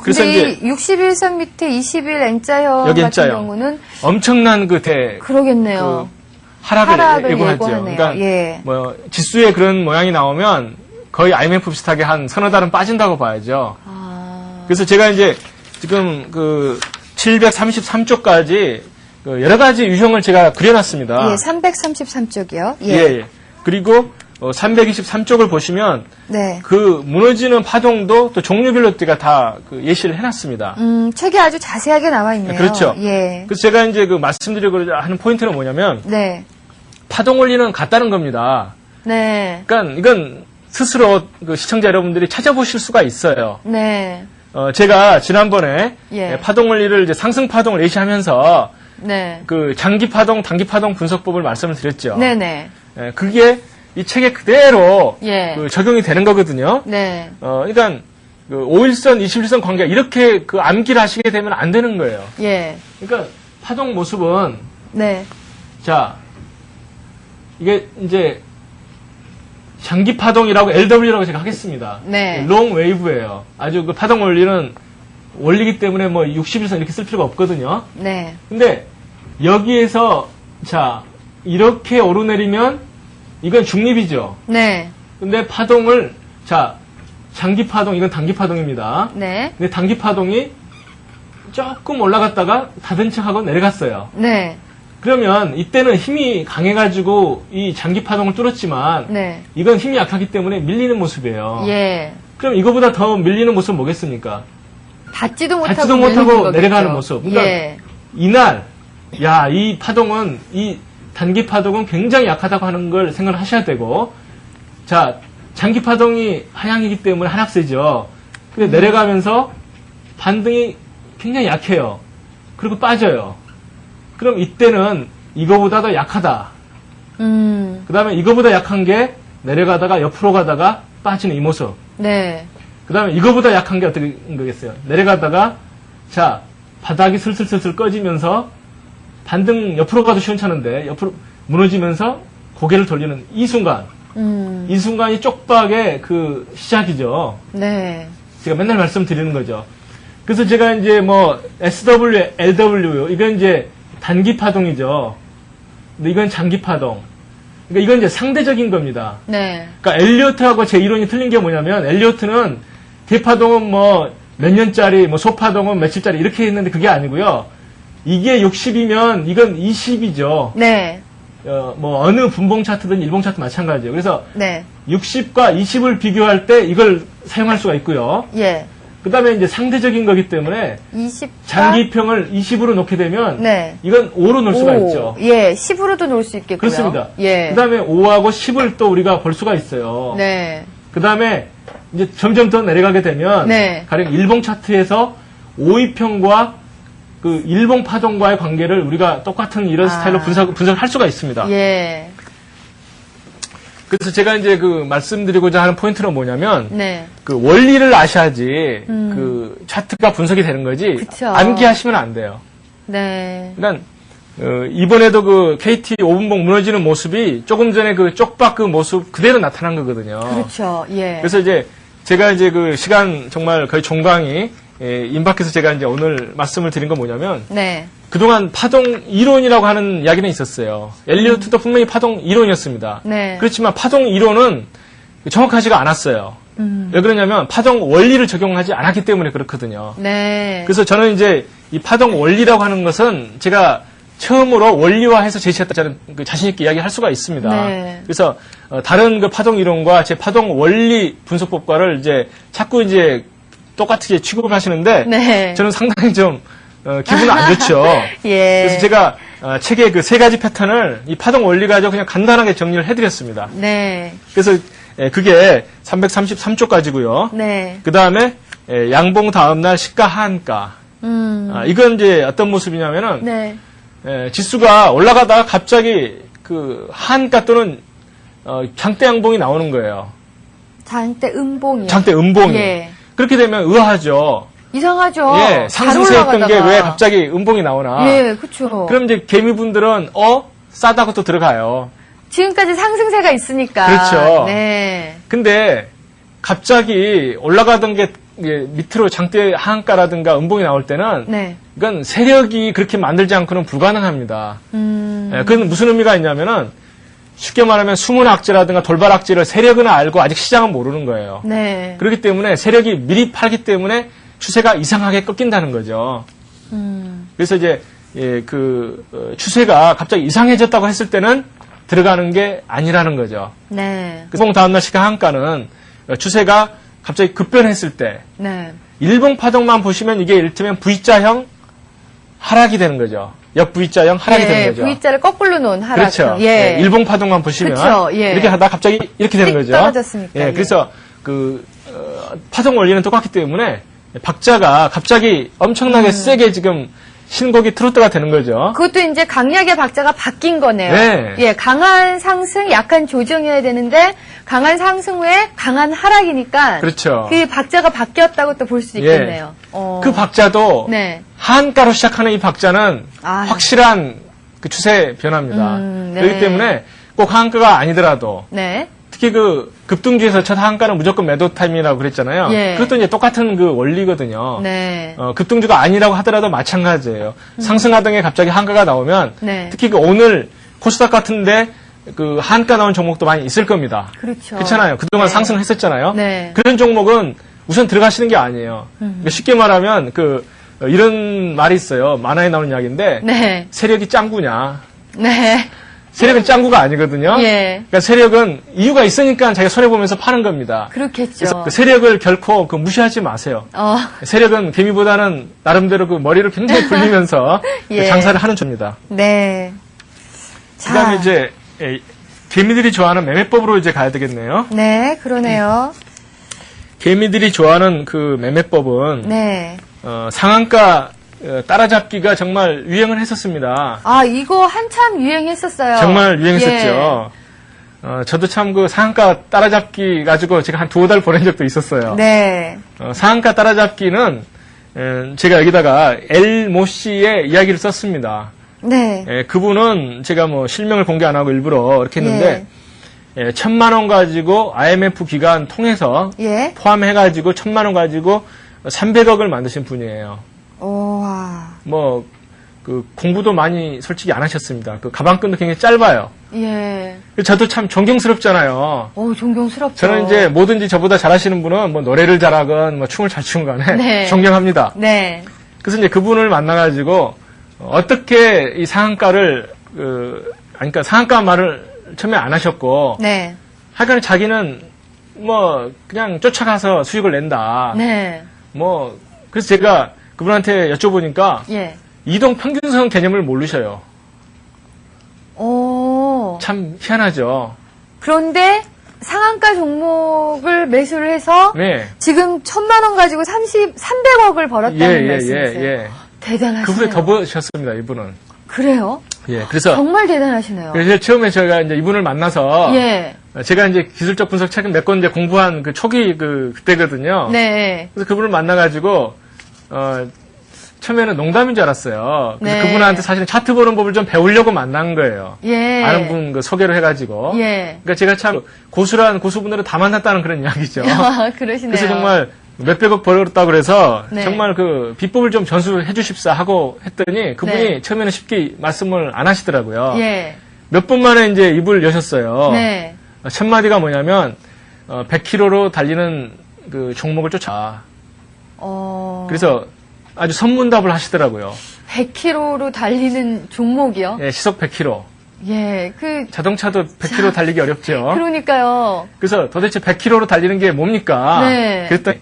그래서 근데 61선 밑에 21 N자형 같은 N자형. 경우는 엄청난 그러겠네요. 하락을 예고하죠. 예고하네요. 그러니까 지수에 그런 모양이 나오면 거의 IMF 비슷하게 한 서너 달은 빠진다고 봐야죠. 그래서 제가 이제 지금 733쪽까지 여러 가지 유형을 제가 그려놨습니다. 333쪽이요. 예. 그리고 323쪽을 보시면 네. 무너지는 파동도 또 종류별로 제가 다 예시를 해놨습니다. 책에 아주 자세하게 나와 있네요. 그렇죠. 예. 그래서 제가 이제 말씀드리고자 하는 포인트는 뭐냐면 네. 파동 원리는 같다는 겁니다. 네. 그러니까 이건 스스로 시청자 여러분들이 찾아보실 수가 있어요. 네. 제가 지난번에 파동 원리를 이제 상승 파동을 예시하면서 네. 장기 파동, 단기 파동 분석법을 말씀을 드렸죠. 네네. 그게 이 책에 그대로 적용이 되는 거거든요. 네. 그러니까 5일선, 21선 관계가 이렇게 암기를 하시게 되면 안 되는 거예요. 예. 그러니까 파동 모습은 네. 자, 이게 이제 장기 파동이라고 LW라고 제가 하겠습니다. 네. 롱 웨이브예요. 아주 파동 원리는 원리기 때문에 60일선 이렇게 쓸 필요가 없거든요. 네. 근데 여기에서 자, 이렇게 오르내리면 이건 중립이죠. 네. 근데 파동을 장기 파동, 이건 단기 파동입니다. 네. 근데 단기 파동이 조금 올라갔다가 다른 척하고 내려갔어요. 네. 그러면 이때는 힘이 강해가지고 이 장기 파동을 뚫었지만 네. 이건 힘이 약하기 때문에 밀리는 모습이에요. 예. 그럼 이거보다 더 밀리는 모습은 뭐겠습니까? 닿지도 못하고 내려가는 모습. 그러니까 이날 이 파동은 이 단기 파동은 굉장히 약하다고 하는 걸 생각을 하셔야 되고, 장기 파동이 하향이기 때문에 하락세죠. 근데 내려가면서 반등이 굉장히 약해요. 그리고 빠져요. 그럼 이때는 이거보다 더 약하다. 그 다음에 이거보다 약한 게 내려가다가 옆으로 가다가 빠지는 이 모습. 네. 그 다음에 이거보다 약한 게 어떻게 거겠어요? 내려가다가, 자, 바닥이 슬슬슬슬 꺼지면서 반등 옆으로 가도 시원찮은데 옆으로 무너지면서 고개를 돌리는 이 순간. 이 순간이 쪽박의 그 시작이죠. 네. 제가 맨날 말씀드리는 거죠. 그래서 제가 이제 뭐 SW, LW 이건 이제 단기 파동이죠. 근데 이건 장기 파동. 그러니까 이건 이제 상대적인 겁니다. 네. 그러니까 엘리어트하고 제 이론이 틀린 게 뭐냐면 엘리어트는 대파동은 뭐 몇 년짜리, 뭐 소파동은 며칠짜리 이렇게 했는데 그게 아니고요. 이게 60이면 이건 20이죠. 네. 뭐 어느 분봉 차트든 일봉 차트 마찬가지예요. 그래서 네. 60과 20을 비교할 때 이걸 사용할 수가 있고요. 예. 그 다음에 이제 상대적인 거기 때문에 20. 장기평을 20으로 놓게 되면 네. 이건 5로 놓을 수가 있죠. 예. 10으로도 놓을 수 있겠고요. 그렇습니다. 예. 그 다음에 5하고 10을 또 우리가 볼 수가 있어요. 네. 그 다음에 이제 점점 더 내려가게 되면 네. 가령 일봉 차트에서 5위평과 그 일봉 파동과의 관계를 우리가 똑같은 이런 스타일로 분석할 수가 있습니다. 예. 그래서 제가 이제 그 말씀드리고자 하는 포인트는 뭐냐면 네. 그 원리를 아셔야지 그 차트가 분석이 되는 거지 그쵸. 암기하시면 안 돼요. 네. 그러니까 이번에도 그 KT 5분봉 무너지는 모습이 조금 전에 그 쪽박 그 모습 그대로 나타난 거거든요. 그렇죠. 예. 그래서 이제 제가 이제 그 시간 정말 거의 종강이 임박해서 제가 이제 오늘 말씀을 드린 건 뭐냐면 네. 그동안 파동 이론이라고 하는 이야기는 있었어요. 엘리어트도 분명히 파동 이론이었습니다. 네. 그렇지만 파동 이론은 정확하지가 않았어요. 왜 그러냐면 파동 원리를 적용하지 않았기 때문에 그렇거든요. 네. 그래서 저는 이제 이 파동 원리라고 하는 것은 제가 처음으로 원리화해서 제시했다 저는 그 자신 있게 이야기할 수가 있습니다. 네. 그래서 다른 그 파동 이론과 제 파동 원리 분석법과를 이제 자꾸 이제 똑같게 취급을 하시는데 네. 저는 상당히 좀 기분은 안 좋죠. 예. 그래서 제가 책에 그 세 가지 패턴을 이 파동 원리 가지고 그냥 간단하게 정리를 해드렸습니다. 네. 그래서 그게 333쪽까지고요. 네. 그 다음에 양봉 다음날 시가 하한가. 이건 이제 어떤 모습이냐면은 네. 지수가 올라가다가 갑자기 그 하한가 또는 장대 양봉이 나오는 거예요. 장대 음봉이요. 장대 음봉이. 예. 그렇게 되면 의아하죠. 이상하죠. 예, 상승세였던 게 왜 갑자기 음봉이 나오나. 예, 그렇죠. 그럼 이제 개미분들은 싸다고 또 들어가요. 지금까지 상승세가 있으니까. 그렇죠. 네. 근데 갑자기 올라가던 게 밑으로 장대 하한가라든가 음봉이 나올 때는 네. 이건 세력이 그렇게 만들지 않고는 불가능합니다. 예, 그건 무슨 의미가 있냐면은 쉽게 말하면 숨은 악재라든가 돌발 악재를 세력은 알고 아직 시장은 모르는 거예요. 네. 그렇기 때문에 세력이 미리 팔기 때문에 추세가 이상하게 꺾인다는 거죠. 그래서 이제 추세가 갑자기 이상해졌다고 했을 때는 들어가는 게 아니라는 거죠. 네. 일봉 다음날 시가 한가는 추세가 갑자기 급변했을 때 네. 일봉 파동만 보시면 이게 이를테면 V자형 하락이 되는 거죠. 역V자형 하락이 되는 거죠. V자를 거꾸로 놓은 하락. 그렇죠. 예. 일봉 파동만 보시면 그렇죠. 예. 이렇게 하다 갑자기 이렇게 되는 거죠. 떨어졌으니까. 예, 그래서 파동 원리는 똑같기 때문에 박자가 갑자기 엄청나게 세게 지금 신곡이 트로트가 되는 거죠. 그것도 이제 강약의 박자가 바뀐 거네요. 네. 예, 강한 상승, 약한 조정이어야 되는데 강한 상승 후에 강한 하락이니까 그렇죠. 그 박자가 바뀌었다고 또 볼 수 있겠네요. 그 박자도 네. 한가로 시작하는 이 박자는 아. 확실한 그 추세 변화입니다. 네. 그렇기 때문에 꼭 한가가 아니더라도 네. 특히 그 급등주에서 첫 한가는 무조건 매도 타임이라고 그랬잖아요. 예. 그것도 이제 똑같은 그 원리거든요. 네. 급등주가 아니라고 하더라도 마찬가지예요. 상승하던 게 갑자기 한가가 나오면 네. 특히 그 오늘 코스닥 같은데 그 한가 나온 종목도 많이 있을 겁니다. 그렇죠. 그렇잖아요. 그동안 네. 상승을 했었잖아요. 네. 그런 종목은 우선 들어가시는 게 아니에요. 그러니까 쉽게 말하면 이런 말이 있어요. 만화에 나오는 이야기인데 네. 세력이 짱구냐. 네. 세력은 짱구가 아니거든요. 예. 그러니까 세력은 이유가 있으니까 자기가 손해보면서 파는 겁니다. 그렇겠죠. 그래서 그 세력을 결코 무시하지 마세요. 세력은 개미보다는 나름대로 그 머리를 굉장히 굴리면서 예. 장사를 하는 겁니다. 네. 그 다음에 이제 개미들이 좋아하는 매매법으로 이제 가야 되겠네요. 네, 그러네요. 개미들이 좋아하는 그 매매법은 네. 상한가 따라잡기가 정말 유행을 했었습니다. 아, 이거 한참 유행했었어요. 정말 유행했었죠. 저도 참 그 상한가 따라잡기 가지고 제가 한 2-5달 보낸 적도 있었어요. 네. 상한가 따라잡기는 제가 여기다가 엘모 씨의 이야기를 썼습니다. 네. 그분은 제가 뭐 실명을 공개 안 하고 일부러 이렇게 했는데 1,000만 원 가지고 IMF 기간 통해서 예. 포함해가지고 1,000만 원 가지고 300억을 만드신 분이에요. 와. 뭐 그 공부도 많이 솔직히 안 하셨습니다. 그 가방끈도 굉장히 짧아요. 예. 저도 참 존경스럽잖아요. 존경스럽죠. 저는 이제 뭐든지 저보다 잘하시는 분은 뭐 노래를 잘하건 뭐 춤을 잘 추는 간에 네. 존경합니다. 네. 그래서 이제 그분을 만나가지고 어떻게 이 상한가를 그러니까 상한가 말을 처음에 안 하셨고 네. 하여간 자기는 뭐 그냥 쫓아가서 수익을 낸다. 네. 뭐 그래서 제가 그분한테 여쭤보니까 예. 이동 평균선 개념을 모르셔요. 오. 참 희한하죠. 그런데 상한가 종목을 매수를 해서 네. 지금 1,000만 원 가지고 300억을 벌었다는 말씀이세요. 대단하시네요. 그분에 더 버셨습니다, 이분은. 그래요? 예. 그래서 정말 대단하시네요. 그래서 처음에 제가 이제 이분을 만나서 예. 제가 이제 기술적 분석 책 몇 권 이제 공부한 그 초기 그때거든요. 네. 그래서 그분을 만나가지고 처음에는 농담인 줄 알았어요. 그래서 네. 그분한테 사실은 차트 보는 법을 좀 배우려고 만난 거예요. 예. 아는 분 그 소개를 해가지고. 예. 그러니까 제가 참 고수란 고수분들을 다 만났다는 그런 이야기죠. 그러시네요. 그래서 정말 몇백억 벌었다고 그래서 네. 정말 그 비법을 좀 전수해 주십사 하고 했더니 그분이 네. 처음에는 쉽게 말씀을 안 하시더라고요. 예. 몇 분 만에 이제 입을 여셨어요. 네. 첫 마디가 뭐냐면 100km로 달리는 그 종목을 쫓아. 그래서 아주 선문답을 하시더라고요. 100km로 달리는 종목이요? 예, 시속 100km. 예. 자동차도 100km 달리기 어렵죠. 그러니까요. 그래서 도대체 100km로 달리는 게 뭡니까? 네. 그랬더니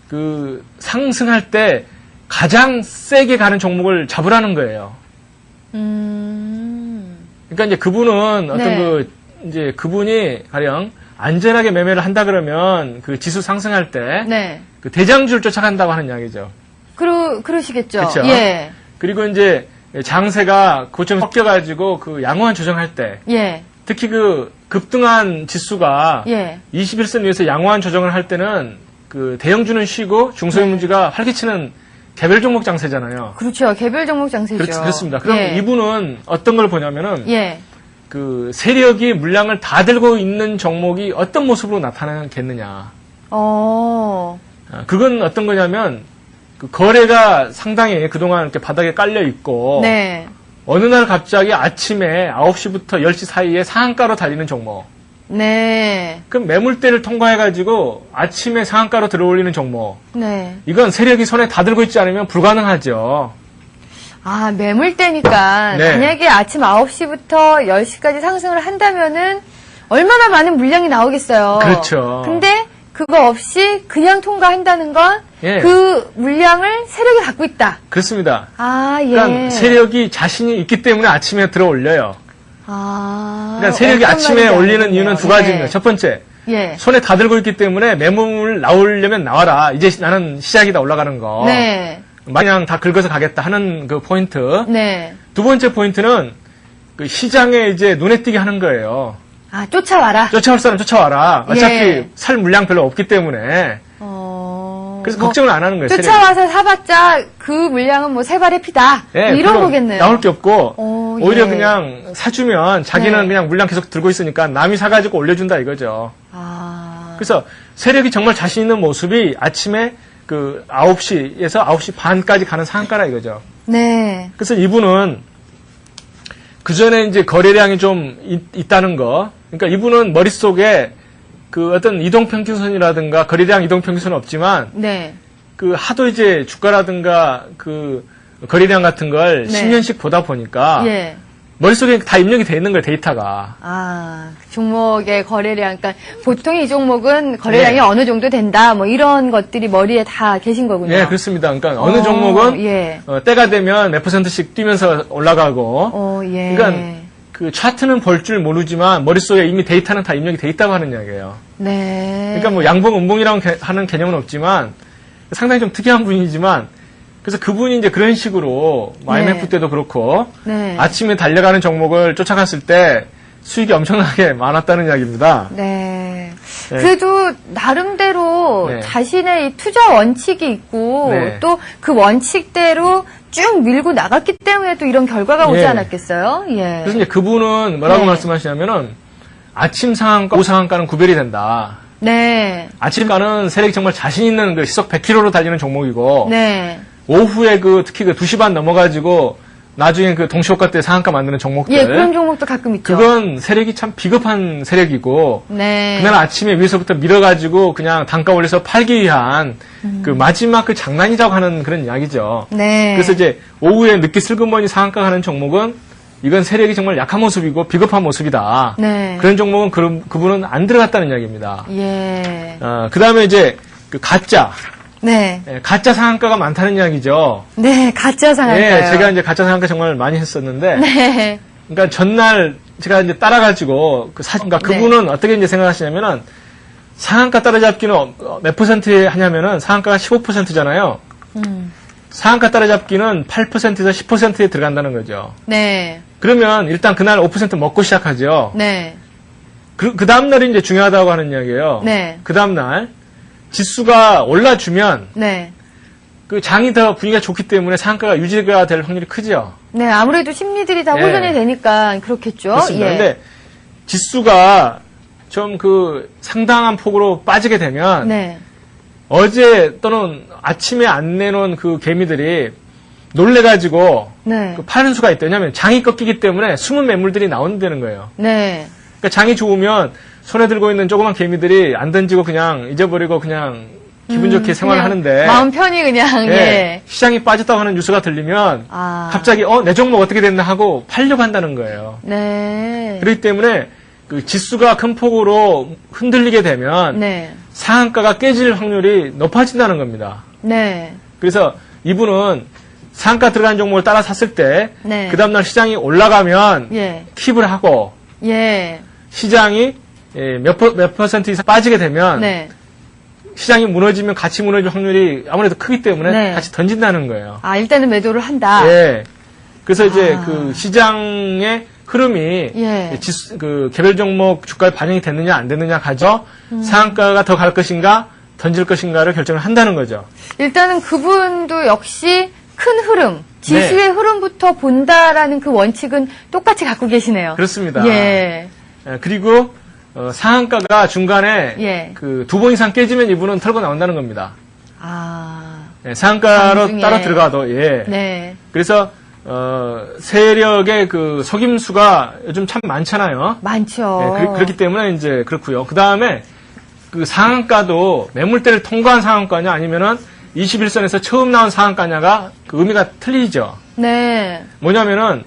그 상승할 때 가장 세게 가는 종목을 잡으라는 거예요. 그러니까 이제 그분은 어떤 네. 이제 그분이 가령 안전하게 매매를 한다 그러면 그 지수 상승할 때 네. 그 대장주를 쫓아간다고 하는 이야기죠. 그러시겠죠. 그렇죠. 예. 그리고 이제 장세가 고점에 섞여가지고 그 양호한 조정할 때 예. 특히 그 급등한 지수가 예. 21선 위에서 양호한 조정을 할 때는 그 대형주는 쉬고 중소형주가 활기치는 개별 종목 장세잖아요. 그렇죠. 개별 종목 장세죠. 그렇습니다. 그럼 예. 이분은 어떤 걸 보냐면은 예. 그 세력이 물량을 다 들고 있는 종목이 어떤 모습으로 나타나겠느냐. 그건 어떤 거냐면 그 거래가 상당히 그동안 이렇게 바닥에 깔려 있고 네. 어느 날 갑자기 아침에 9시부터 10시 사이에 상한가로 달리는 종목. 네. 그럼 매물대를 통과해가지고 아침에 상한가로 들어올리는 종목. 네. 이건 세력이 손에 다 들고 있지 않으면 불가능하죠. 아, 매물대니까 네. 만약에 아침 9시부터 10시까지 상승을 한다면은 얼마나 많은 물량이 나오겠어요. 그렇죠. 근데 그거 없이 그냥 통과한다는 건 예. 그 물량을 세력이 갖고 있다. 그렇습니다. 아, 예. 그러니까 세력이 자신이 있기 때문에 아침에 들어올려요. 그러니까 세력이 어떤 아침에 말인지 올리는 알겠네요. 이유는 두 가지입니다. 첫 번째, 예. 손에 다 들고 있기 때문에 매물 나오려면 나와라. 이제 나는 시작이다 올라가는 거. 네. 마냥 다 긁어서 가겠다 하는 그 포인트. 네. 두 번째 포인트는 그 시장에 이제 눈에 띄게 하는 거예요. 아, 쫓아와라. 쫓아올 사람 쫓아와라. 어차피 예. 살 물량 별로 없기 때문에. 그래서 걱정을 안 하는 거예요. 쫓아와서 사봤자 그 물량은 뭐 세 발의 피다. 예, 이런 별로 거겠네요. 나올 게 없고 오히려 예. 그냥 사주면 자기는 네. 그냥 물량 계속 들고 있으니까 남이 사가지고 올려준다 이거죠. 그래서 세력이 정말 자신 있는 모습이 아침에 그 9시에서 9시 반까지 가는 상한가라 이거죠. 네. 그래서 이분은 그 전에 이제 거래량이 좀 있다는 거. 그러니까 이분은 머릿속에 그 어떤 이동평균선이라든가 거래량 이동평균선은 없지만 네. 그 하도 이제 주가라든가 그 거래량 같은 걸 네. 10년씩 보다 보니까 예. 머릿속에 다 입력이 돼 있는 거예요, 데이터가. 그 종목의 거래량, 그러니까 보통 이 종목은 거래량이 네. 어느 정도 된다, 뭐 이런 것들이 머리에 다 계신 거군요. 네, 그렇습니다. 그러니까 어느 종목은 예. 때가 되면 몇 %씩 뛰면서 올라가고. 예. 그러니까 그 차트는 볼 줄 모르지만 머릿속에 이미 데이터는 다 입력이 돼 있다고 하는 이야기예요. 네. 그러니까 뭐 양봉, 음봉이라고 하는 개념은 없지만 상당히 좀 특이한 분이지만 그래서 그분이 이제 그런 식으로 IMF 네. 때도 그렇고 네. 아침에 달려가는 종목을 쫓아갔을 때 수익이 엄청나게 많았다는 이야기입니다. 네. 네. 그래도 나름대로 네. 자신의 이 투자 원칙이 있고 네. 또 그 원칙대로 쭉 밀고 나갔기 때문에 또 이런 결과가 오지 예. 않았겠어요? 예. 그래서 이제 그분은 뭐라고 네. 말씀하시냐면은 아침 상한가, 오후 상한가는 구별이 된다. 네. 아침가는 세력이 정말 자신 있는 그 시속 100km로 달리는 종목이고 네. 오후에 특히 2시 반 넘어가지고 나중에 그 동시호가 때 상한가 만드는 종목들. 예, 그런 종목도 가끔 있죠. 그건 세력이 참 비겁한 세력이고 네. 그날 아침에 위에서부터 밀어가지고 그냥 단가 올려서 팔기 위한 그 마지막 그 장난이라고 하는 그런 이야기죠. 네. 그래서 이제 오후에 늦게 슬그머니 상한가 가는 종목은 이건 세력이 정말 약한 모습이고 비겁한 모습이다. 네. 그런 종목은 그분은 안 들어갔다는 이야기입니다. 예. 그 다음에 이제 그 가짜. 네. 가짜 상한가가 많다는 이야기죠. 네, 가짜 상한가요. 예, 제가 이제 가짜 상한가 정말 많이 했었는데. 네. 그러니까 전날 제가 이제 따라가지고 그러니까 그분은 어떻게 이제 생각하시냐면은 상한가 따라잡기는 몇 퍼센트 하냐면은 상한가가 15%잖아요. 상한가 따라잡기는 8%에서 10%에 들어간다는 거죠. 네. 그러면 일단 그날 5% 먹고 시작하죠. 네. 그 다음날이 이제 중요하다고 하는 이야기예요. 네. 그 다음날 지수가 올라주면 네. 그 장이 더 분위기가 좋기 때문에 상한가가 유지가 될 확률이 크죠. 네, 아무래도 심리들이 다 예. 호전이 되니까 그렇겠죠. 그렇습니다. 예. 근데 지수가 좀 상당한 폭으로 빠지게 되면 네. 어제 또는 아침에 안 내놓은 그 개미들이 놀래가지고 네. 파는 수가 있다. 왜냐하면 장이 꺾이기 때문에 숨은 매물들이 나온다는 거예요. 네. 그러니까 장이 좋으면 손에 들고 있는 조그만 개미들이 안 던지고 그냥 잊어버리고 그냥 기분 좋게 생활을 그냥 하는데 마음 편히 그냥, 예. 시장이 빠졌다고 하는 뉴스가 들리면 아. 갑자기 내 종목 어떻게 됐나 하고 팔려고 한다는 거예요. 네. 그렇기 때문에 그 지수가 큰 폭으로 흔들리게 되면 네. 상한가가 깨질 확률이 높아진다는 겁니다. 네. 그래서 이분은 상한가 들어간 종목을 따라 샀을 때 네. 그 다음날 시장이 올라가면 예. 킵을 하고 예. 시장이 몇 퍼센트 이상 빠지게 되면 네. 시장이 무너지면 같이 무너질 확률이 아무래도 크기 때문에 네. 같이 던진다는 거예요. 아, 일단은 매도를 한다. 예. 그래서 이제 아. 그 시장의 흐름이 예. 개별 종목 주가에 반영이 됐느냐 안 됐느냐 가져 상한가가 더 갈 것인가 던질 것인가를 결정을 한다는 거죠. 일단은 그분도 역시 큰 흐름, 지수의 흐름부터 본다라는 그 원칙은 똑같이 갖고 계시네요. 그렇습니다. 예. 그리고 상한가가 중간에 예. 그 2번 이상 깨지면 이분은 털고 나온다는 겁니다. 아. 상한가로 장중에. 따로 들어가도 예. 네. 그래서 세력의 그 속임수가 요즘 참 많잖아요. 많죠. 그렇기 때문에 이제 그렇고요. 그 다음에 그 상한가도 매물대를 통과한 상한가냐 아니면은 21선에서 처음 나온 상한가냐가 그 의미가 틀리죠. 네. 뭐냐면은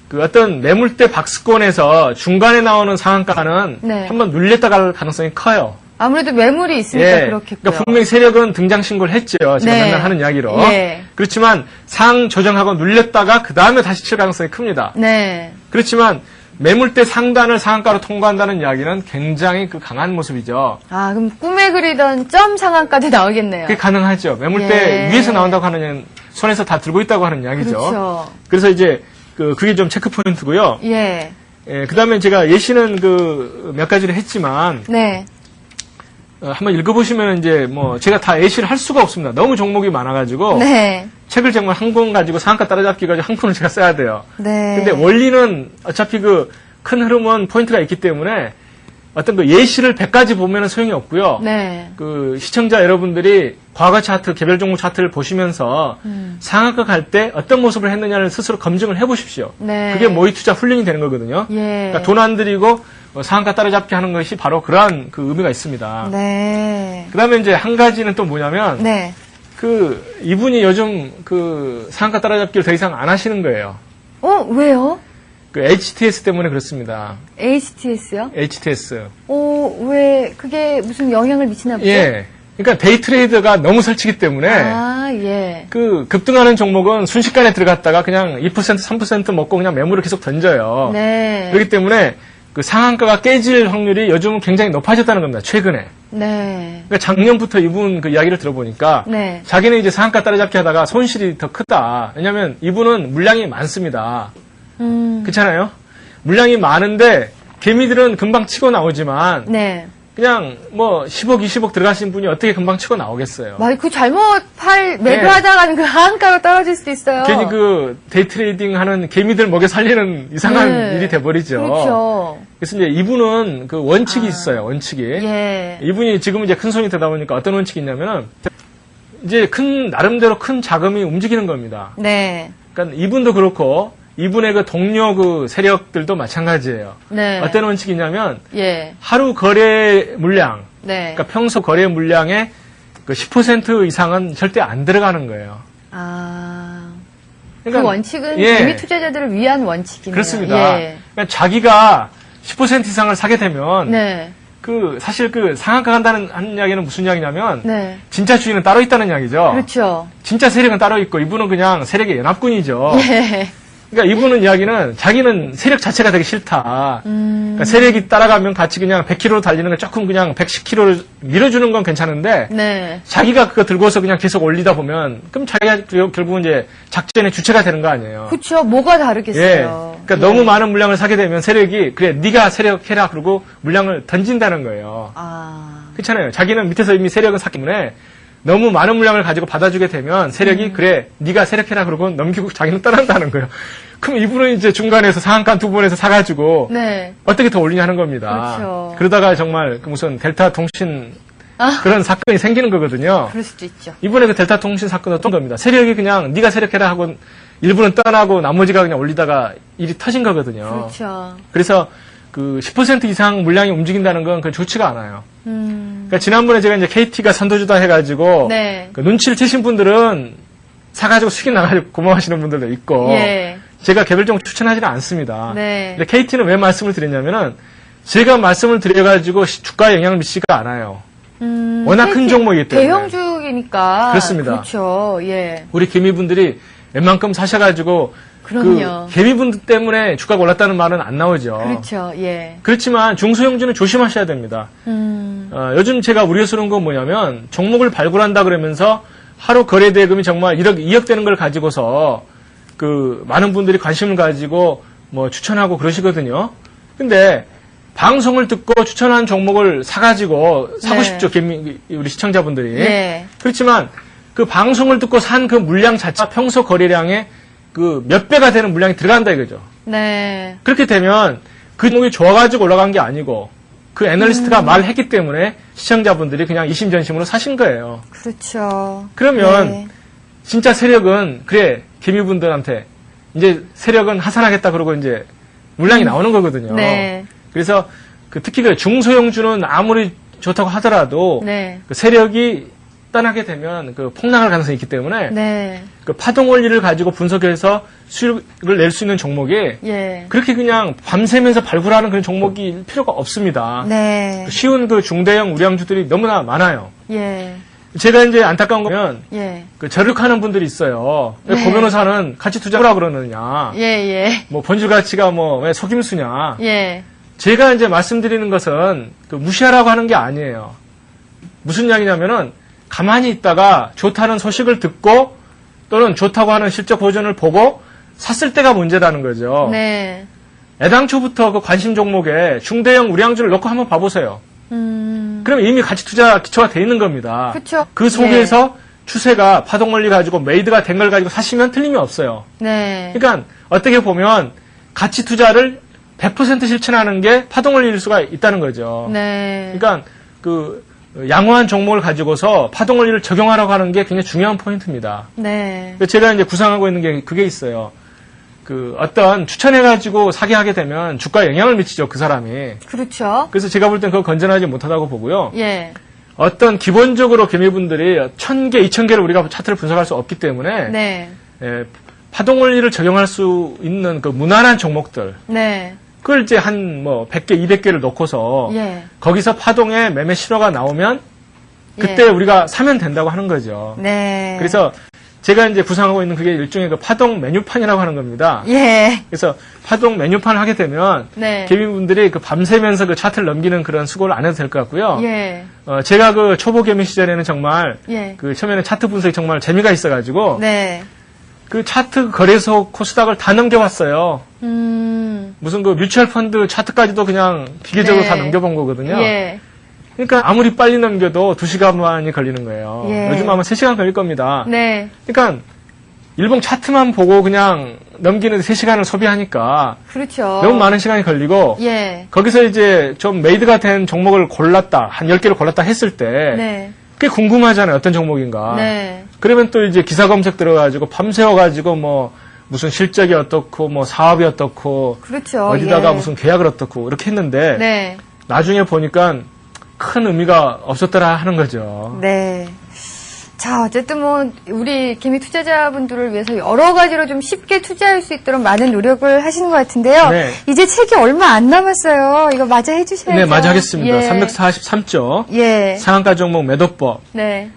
그 어떤 매물대 박스권에서 중간에 나오는 상한가는 네. 한번 눌렸다 갈 가능성이 커요. 아무래도 매물이 있으니까 그렇겠고요. 그러니까 분명히 세력은 등장 신고를 했죠. 제가 네. 맨날 하는 이야기로. 예. 그렇지만 상 조정하고 눌렸다가 그 다음에 다시 칠 가능성이 큽니다. 네. 그렇지만 매물대 상단을 상한가로 통과한다는 이야기는 굉장히 그 강한 모습이죠. 아, 그럼 꿈에 그리던 점 상한가도 나오겠네요. 그게 가능하죠. 매물대 예. 위에서 나온다고 하는 손에서 다 들고 있다고 하는 이야기죠. 그렇죠. 그래서 이제 그게 좀 체크 포인트고요. 예. 그다음에 제가 예시는 몇 가지를 했지만 네. 한번 읽어보시면 이제 제가 다 예시를 할 수가 없습니다. 너무 종목이 많아가지고 네. 책을 정말 한 권 가지고 상한가 따라잡기 가지고 한 권을 제가 써야 돼요. 네. 근데 원리는 어차피 그 큰 흐름은 포인트가 있기 때문에 어떤 그 예시를 100가지 보면은 소용이 없고요. 네. 그 시청자 여러분들이 과거 차트, 개별 종목 차트를 보시면서 상한가 갈 때 어떤 모습을 했느냐를 스스로 검증을 해보십시오. 네. 그게 모의 투자 훈련이 되는 거거든요. 예. 그러니까 돈 안 들이고 상한가 따라잡기 하는 것이 바로 그러한 그 의미가 있습니다. 네. 그다음에 이제 한 가지는 또 뭐냐면 네. 이분이 요즘 상한가 따라잡기를 더 이상 안 하시는 거예요. 왜요? HTS 때문에 그렇습니다. HTS요? HTS. 왜 그게 무슨 영향을 미치나 보죠? 예. 그러니까 데이 트레이더가 너무 설치기 때문에 아, 예. 급등하는 종목은 순식간에 들어갔다가 그냥 2%, 3% 먹고 그냥 매물을 계속 던져요. 네. 그렇기 때문에 그 상한가가 깨질 확률이 요즘은 굉장히 높아졌다는 겁니다. 최근에. 네. 그러니까 작년부터 이분 그 이야기를 들어보니까 네. 자기는 이제 상한가 따라잡기 하다가 손실이 더 크다. 왜냐하면 이분은 물량이 많습니다. 그렇잖아요. 물량이 많은데 개미들은 금방 치고 나오지만 네. 그냥 뭐 10억, 20억 들어가신 분이 어떻게 금방 치고 나오겠어요. 그 잘못 매도하다가는 그 하한가로 떨어질 수도 있어요. 괜히 그 데이트레이딩 하는 개미들 먹여 살리는 이상한 네. 일이 돼버리죠. 그렇죠. 그래서 이제 이분은 그 원칙이 있어요. 원칙이. 예. 이분이 지금 이제 큰 손이 되다 보니까 어떤 원칙이 있냐면은 이제 나름대로 큰 자금이 움직이는 겁니다. 네. 그러니까 이분도 그렇고 이분의 그 동료 그 세력들도 마찬가지예요. 네. 어떤 원칙이냐면 예. 하루 거래 물량, 네. 그러니까 평소 거래 물량의 그 10% 이상은 절대 안 들어가는 거예요. 그 원칙은 예. 개미 투자자들을 위한 원칙이네요. 그렇습니다. 예. 그러니까 자기가 10% 이상을 사게 되면 네. 사실 그 상한가 간다는 하는 이야기는 무슨 이야기냐면 네. 진짜 주인은 따로 있다는 이야기죠. 그렇죠. 진짜 세력은 따로 있고 이분은 그냥 세력의 연합군이죠. 예. 그러니까 이분은 이야기는 자기는 세력 자체가 되게 싫다. 그러니까 세력이 따라가면 같이 그냥 100km 달리는 거 조금 그냥 110km를 밀어주는 건 괜찮은데 네. 자기가 그거 들고서 그냥 계속 올리다 보면 그럼 자기가 결국은 이제 작전의 주체가 되는 거 아니에요. 그렇죠. 뭐가 예. 다르겠어요. 그러니까 예. 너무 많은 물량을 사게 되면 세력이 그래 네가 세력 해라 그러고 물량을 던진다는 거예요. 그렇잖아요. 자기는 밑에서 이미 세력은 샀기 때문에 너무 많은 물량을 가지고 받아주게 되면 세력이 그래 네가 세력해라 그러고 넘기고 자기는 떠난다는 거예요. 그럼 이분은 이제 중간에서 상한가 두 번에서 사가지고 네. 어떻게 더 올리냐 하는 겁니다. 그렇죠. 그러다가 정말 그 무슨 델타 통신 그런 사건이 생기는 거거든요. 그럴 수도 있죠. 이번에 그 델타 통신 사건은 어떤 겁니다. 세력이 그냥 네가 세력해라 하고 일부는 떠나고 나머지가 그냥 올리다가 일이 터진 거거든요. 그렇죠. 그래서 그 10% 이상 물량이 움직인다는 건 그 좋지가 않아요. 그러니까 지난번에 제가 이제 KT가 선도주다 해가지고 네. 그 눈치를 채신 분들은 사가지고 수익 나가지고 고마워하시는 분들도 있고 예. 제가 개별적으로 추천하지는 않습니다. 네. 근데 KT는 왜 말씀을 드렸냐면은 제가 말씀을 드려가지고 주가에 영향을 미치지가 않아요. 워낙 큰 종목이기 때문에. 대형주이니까. 그렇습니다. 그렇죠. 예. 우리 개미분들이 웬만큼 사셔가지고 그럼요. 그 개미분들 때문에 주가가 올랐다는 말은 안 나오죠. 그렇죠. 예. 그렇지만 중소형주는 조심하셔야 됩니다. 요즘 제가 우려스러운 건 뭐냐면 종목을 발굴한다 그러면서 하루 거래 대금이 정말 1억, 2억 되는 걸 가지고서 그 많은 분들이 관심을 가지고 뭐 추천하고 그러시거든요. 근데 방송을 듣고 추천한 종목을 사가지고 사고 네. 싶죠. 우리 시청자분들이. 예. 그렇지만 그 방송을 듣고 산 그 물량 자체가 평소 거래량의 그 몇 배가 되는 물량이 들어간다 이거죠. 네. 그렇게 되면 그 종목이 좋아가지고 올라간 게 아니고 그 애널리스트가 말했기 때문에 시청자분들이 그냥 이심전심으로 사신 거예요. 그렇죠. 그러면 네. 진짜 세력은 그래 개미분들한테 이제 세력은 하산하겠다 그러고 이제 물량이 나오는 거거든요. 네. 그래서 그 특히 그 중소형주는 아무리 좋다고 하더라도 네. 그 세력이 떠나게 되면 그 폭락할 가능성이 있기 때문에 네. 그 파동 원리를 가지고 분석해서 수익을 낼 수 있는 종목이 예. 그렇게 그냥 밤새면서 발굴하는 그런 종목이 필요가 없습니다. 네. 쉬운 그 중대형 우량주들이 너무나 많아요. 예. 제가 이제 안타까운 거면 예. 그 저력하는 분들이 있어요. 왜 네. 고 변호사는 같이 투자하라 그러느냐. 예, 예. 뭐 본질 가치가 뭐 왜 속임수냐. 예. 제가 이제 말씀드리는 것은 그 무시하라고 하는 게 아니에요. 무슨 이야기냐면은 가만히 있다가 좋다는 소식을 듣고 또는 좋다고 하는 실적 보존을 보고 샀을 때가 문제라는 거죠. 네. 애당초부터 그 관심 종목에 중대형 우량주를 넣고 한번 봐보세요. 그럼 이미 가치 투자 기초가 돼 있는 겁니다. 그쵸. 그 속에서 추세가 파동 원리 가지고 메이드가 된 걸 가지고 사시면 틀림이 없어요. 네. 그러니까 어떻게 보면 가치 투자를 100% 실천하는 게 파동 원리일 수가 있다는 거죠. 네. 그러니까 그 양호한 종목을 가지고서 파동 원리를 적용하라고 하는 게 굉장히 중요한 포인트입니다. 네. 제가 이제 구상하고 있는 게 그게 있어요. 그 어떤 추천해가지고 사게 하게 되면 주가에 영향을 미치죠, 그 사람이. 그렇죠. 그래서 제가 볼 땐 그거 건전하지 못하다고 보고요. 예. 어떤 기본적으로 개미분들이 1000개, 2000개를 우리가 차트를 분석할 수 없기 때문에 네. 파동 원리를 적용할 수 있는 그 무난한 종목들 네. 그걸 이제 한 뭐 100개, 200개를 놓고서 예. 거기서 파동에 매매 신호가 나오면 그때 예. 우리가 사면 된다고 하는 거죠. 네. 그래서 제가 이제 구상하고 있는 그게 일종의 그 파동 메뉴판이라고 하는 겁니다. 예. 그래서 파동 메뉴판을 하게 되면 네. 개미분들이 그 밤새면서 그 차트를 넘기는 그런 수고를 안 해도 될 것 같고요. 예. 제가 그 초보 개미 시절에는 정말 예. 그 처음에는 차트 분석이 정말 재미가 있어가지고 네. 그 차트 거래소 코스닥을 다 넘겨봤어요. 무슨 그 뮤추얼 펀드 차트까지도 그냥 기계적으로 네. 다 넘겨본 거거든요. 예. 그러니까 아무리 빨리 넘겨도 2시간만이 걸리는 거예요. 예. 요즘 아마 3시간 걸릴 겁니다. 네. 그러니까 일봉 차트만 보고 그냥 넘기는 3시간을 소비하니까 그렇죠. 너무 많은 시간이 걸리고 예. 거기서 이제 좀 메이드가 된 종목을 골랐다, 한 10개를 골랐다 했을 때 네. 그게 궁금하잖아요. 어떤 종목인가. 네. 그러면 또 이제 기사 검색 들어가지고 밤새워가지고 뭐 무슨 실적이 어떻고 뭐 사업이 어떻고 그렇죠. 어디다가 예. 무슨 계약을 어떻고 이렇게 했는데 네. 나중에 보니까 큰 의미가 없었더라 하는 거죠. 네. 자, 어쨌든 뭐 우리 개미 투자자분들을 위해서 여러 가지로 좀 쉽게 투자할 수 있도록 많은 노력을 하시는 것 같은데요. 네. 이제 책이 얼마 안 남았어요. 이거 마저 해주셔야죠. 네, 마저 하겠습니다. 예. 343조 예. 상한가 종목 매도법. 네.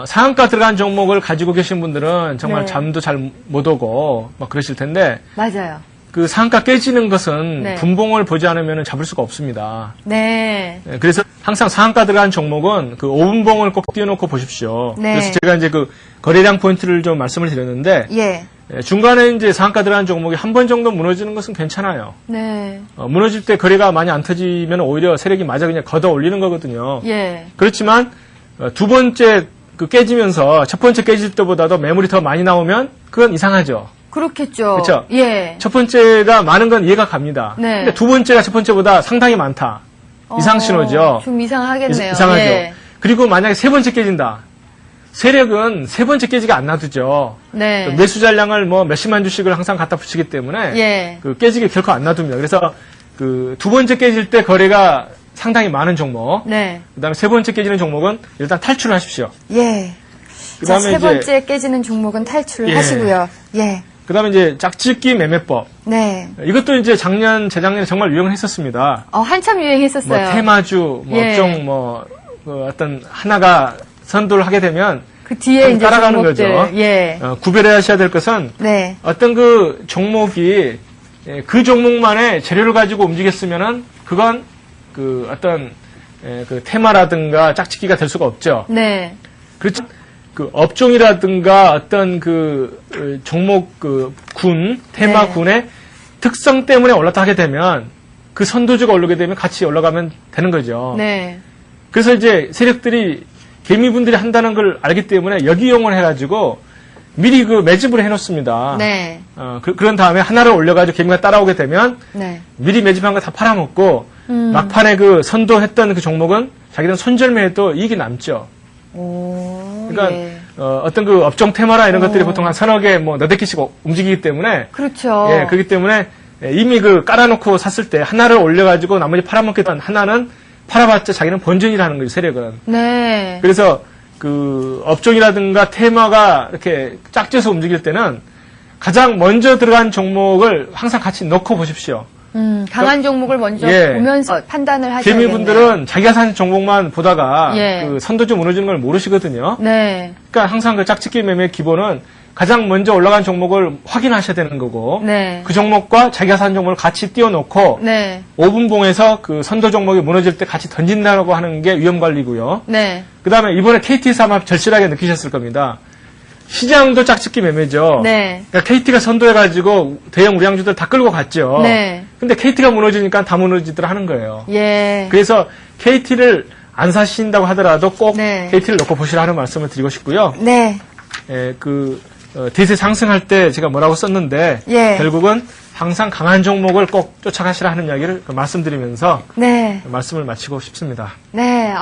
상한가 들어간 종목을 가지고 계신 분들은 정말 네. 잠도 잘 못 오고 막 그러실 텐데 맞아요. 그 상한가 깨지는 것은 네. 분봉을 보지 않으면 잡을 수가 없습니다. 네. 네, 그래서 항상 상한가 들어간 종목은 그 5분봉을 꼭 띄워놓고 보십시오. 네. 그래서 제가 이제 그 거래량 포인트를 좀 말씀을 드렸는데 예. 중간에 이제 상한가 들어간 종목이 한 번 정도 무너지는 것은 괜찮아요. 네. 무너질 때 거래가 많이 안 터지면 오히려 세력이 마저 그냥 걷어 올리는 거거든요. 예. 그렇지만 두 번째 그 깨지면서 첫 번째 깨질 때보다도 매물이 더 많이 나오면 그건 이상하죠. 그렇겠죠. 그렇죠. 예. 첫 번째가 많은 건 이해가 갑니다. 네. 근데 두 번째가 첫 번째보다 상당히 많다. 이상 신호죠. 좀 이상하겠네요. 이상하죠. 예. 그리고 만약에 세 번째 깨진다. 세력은 세 번째 깨지가 안 놔두죠. 네. 매수 잔량을 뭐 몇십만 주씩을 항상 갖다 붙이기 때문에 예. 그 깨지기 결코 안 놔둡니다. 그래서 그 두 번째 깨질 때 거래가 상당히 많은 종목. 네. 그다음에 세 번째 깨지는 종목은 일단 탈출을 하십시오. 예. 자, 그다음에 세 이제 번째 깨지는 종목은 탈출을 예. 하시고요. 예. 그다음에 이제 짝짓기 매매법. 네. 이것도 이제 작년 재작년에 정말 유행을 했었습니다. 한참 유행했었어요. 뭐 테마주, 뭐 예. 업종 그 어떤 하나가 선도를 하게 되면 그 뒤에 이제 따라가는 종목들. 거죠. 예. 구별하셔야 될 것은 네. 어떤 그 종목이 그 종목만의 재료를 가지고 움직였으면은 그건 그 어떤 그 테마라든가 짝짓기가 될 수가 없죠. 네. 그렇죠. 그 업종이라든가 어떤 그 종목 그 테마 네. 군의 특성 때문에 올랐다 하게 되면 그 선도주가 오르게 되면 같이 올라가면 되는 거죠. 네. 그래서 이제 세력들이 개미분들이 한다는 걸 알기 때문에 역이용을 해가지고 미리 그 매집을 해놓습니다. 네. 그런 다음에 하나를 올려가지고 개미가 따라오게 되면 네. 미리 매집한 거 다 팔아먹고 막판에 그 선도했던 그 종목은 자기들은 손절매해도 이익이 남죠. 오. 그러니까 예. 어떤 그 업종 테마나 이런 것들이 보통 한 서너 개 뭐 너댓 개씩 움직이기 때문에 그렇죠. 예, 그렇기 때문에 이미 그 깔아놓고 샀을 때 하나를 올려가지고 나머지 팔아먹겠다는 하나는 팔아봤자 자기는 본전이라는 거죠, 세력은. 네. 그래서 그 업종이라든가 테마가 이렇게 짝져서 움직일 때는 가장 먼저 들어간 종목을 항상 같이 넣고 보십시오. 강한 종목을 먼저 예. 보면서 판단을 하셔야겠네요. 개미분들은 자기가 산 종목만 보다가 예. 그 선도주 무너지는 걸 모르시거든요. 네. 그러니까 항상 그 짝짓기 매매의 기본은 가장 먼저 올라간 종목을 확인하셔야 되는 거고 네. 그 종목과 자기가 산 종목을 같이 띄워놓고 네. 5분봉에서 그 선도 종목이 무너질 때 같이 던진다고 하는 게 위험관리고요. 네. 그 다음에 이번에 KT에서 아마 절실하게 느끼셨을 겁니다. 시장도 짝짓기 매매죠. 네. 그러니까 KT가 선도해가지고 대형 우량주들 다 끌고 갔죠. 네. 근데 KT가 무너지니까 다 무너지더라 하는 거예요. 예. 그래서 KT를 안 사신다고 하더라도 꼭 네. KT를 놓고 보시라 하는 말씀을 드리고 싶고요. 네. 대세 상승할 때 제가 뭐라고 썼는데 예. 결국은 항상 강한 종목을 꼭 쫓아가시라 하는 이야기를 말씀드리면서 네. 말씀을 마치고 싶습니다. 네.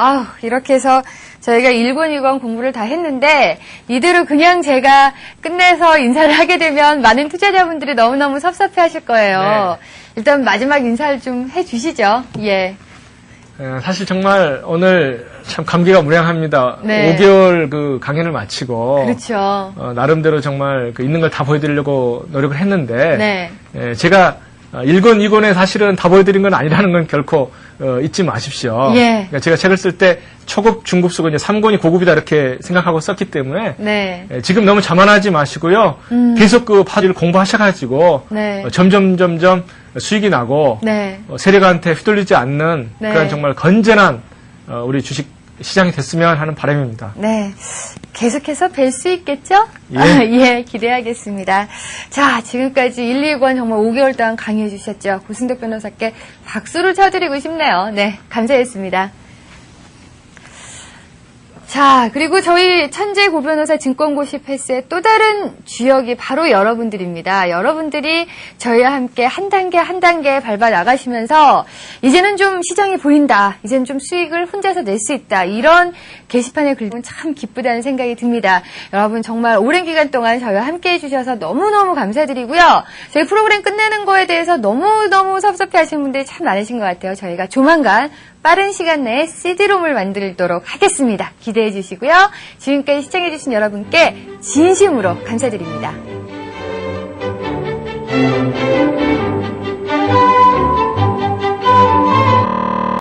이렇게 해서 저희가 1권, 2권 공부를 다 했는데 이대로 그냥 제가 끝내서 인사를 하게 되면 많은 투자자분들이 너무너무 섭섭해 하실 거예요. 네. 일단 마지막 인사를 좀 해주시죠. 예. 사실 정말 오늘 참 감기가 무량합니다. 네. 5개월 그 강연을 마치고 그렇죠. 나름대로 정말 그 있는 걸 다 보여드리려고 노력을 했는데 네. 제가 1권, 2권에 사실은 다 보여드린 건 아니라는 건 결코 잊지 마십시오. 예. 그러니까 제가 책을 쓸 때 초급, 중급 쓰고 이제 3권이 고급이다 이렇게 생각하고 썼기 때문에 네. 지금 너무 자만하지 마시고요. 계속 그 파지를 공부하셔가지고 네. 점점 수익이 나고 네. 세력한테 휘둘리지 않는 네. 그런 정말 건전한 우리 주식 시장이 됐으면 하는 바람입니다. 네. 계속해서 뵐 수 있겠죠? 예. 예, 기대하겠습니다. 자, 지금까지 1, 2권 정말 5개월 동안 강의해 주셨죠. 고승덕 변호사께 박수를 쳐드리고 싶네요. 네, 감사했습니다. 자, 그리고 저희 천재 고변호사 증권고시 패스의 또 다른 주역이 바로 여러분들입니다. 여러분들이 저희와 함께 한 단계 밟아 나가시면서 이제는 좀 시장이 보인다. 이제는 좀 수익을 혼자서 낼 수 있다. 이런 게시판에 글보면 참 기쁘다는 생각이 듭니다. 여러분 정말 오랜 기간 동안 저희와 함께 해주셔서 너무너무 감사드리고요. 저희 프로그램 끝내는 거에 대해서 너무너무 섭섭해 하시는 분들이 참 많으신 것 같아요. 저희가 조만간 빠른 시간 내에 CD롬을 만들도록 하겠습니다. 기대해 주시고요. 지금까지 시청해 주신 여러분께 진심으로 감사드립니다.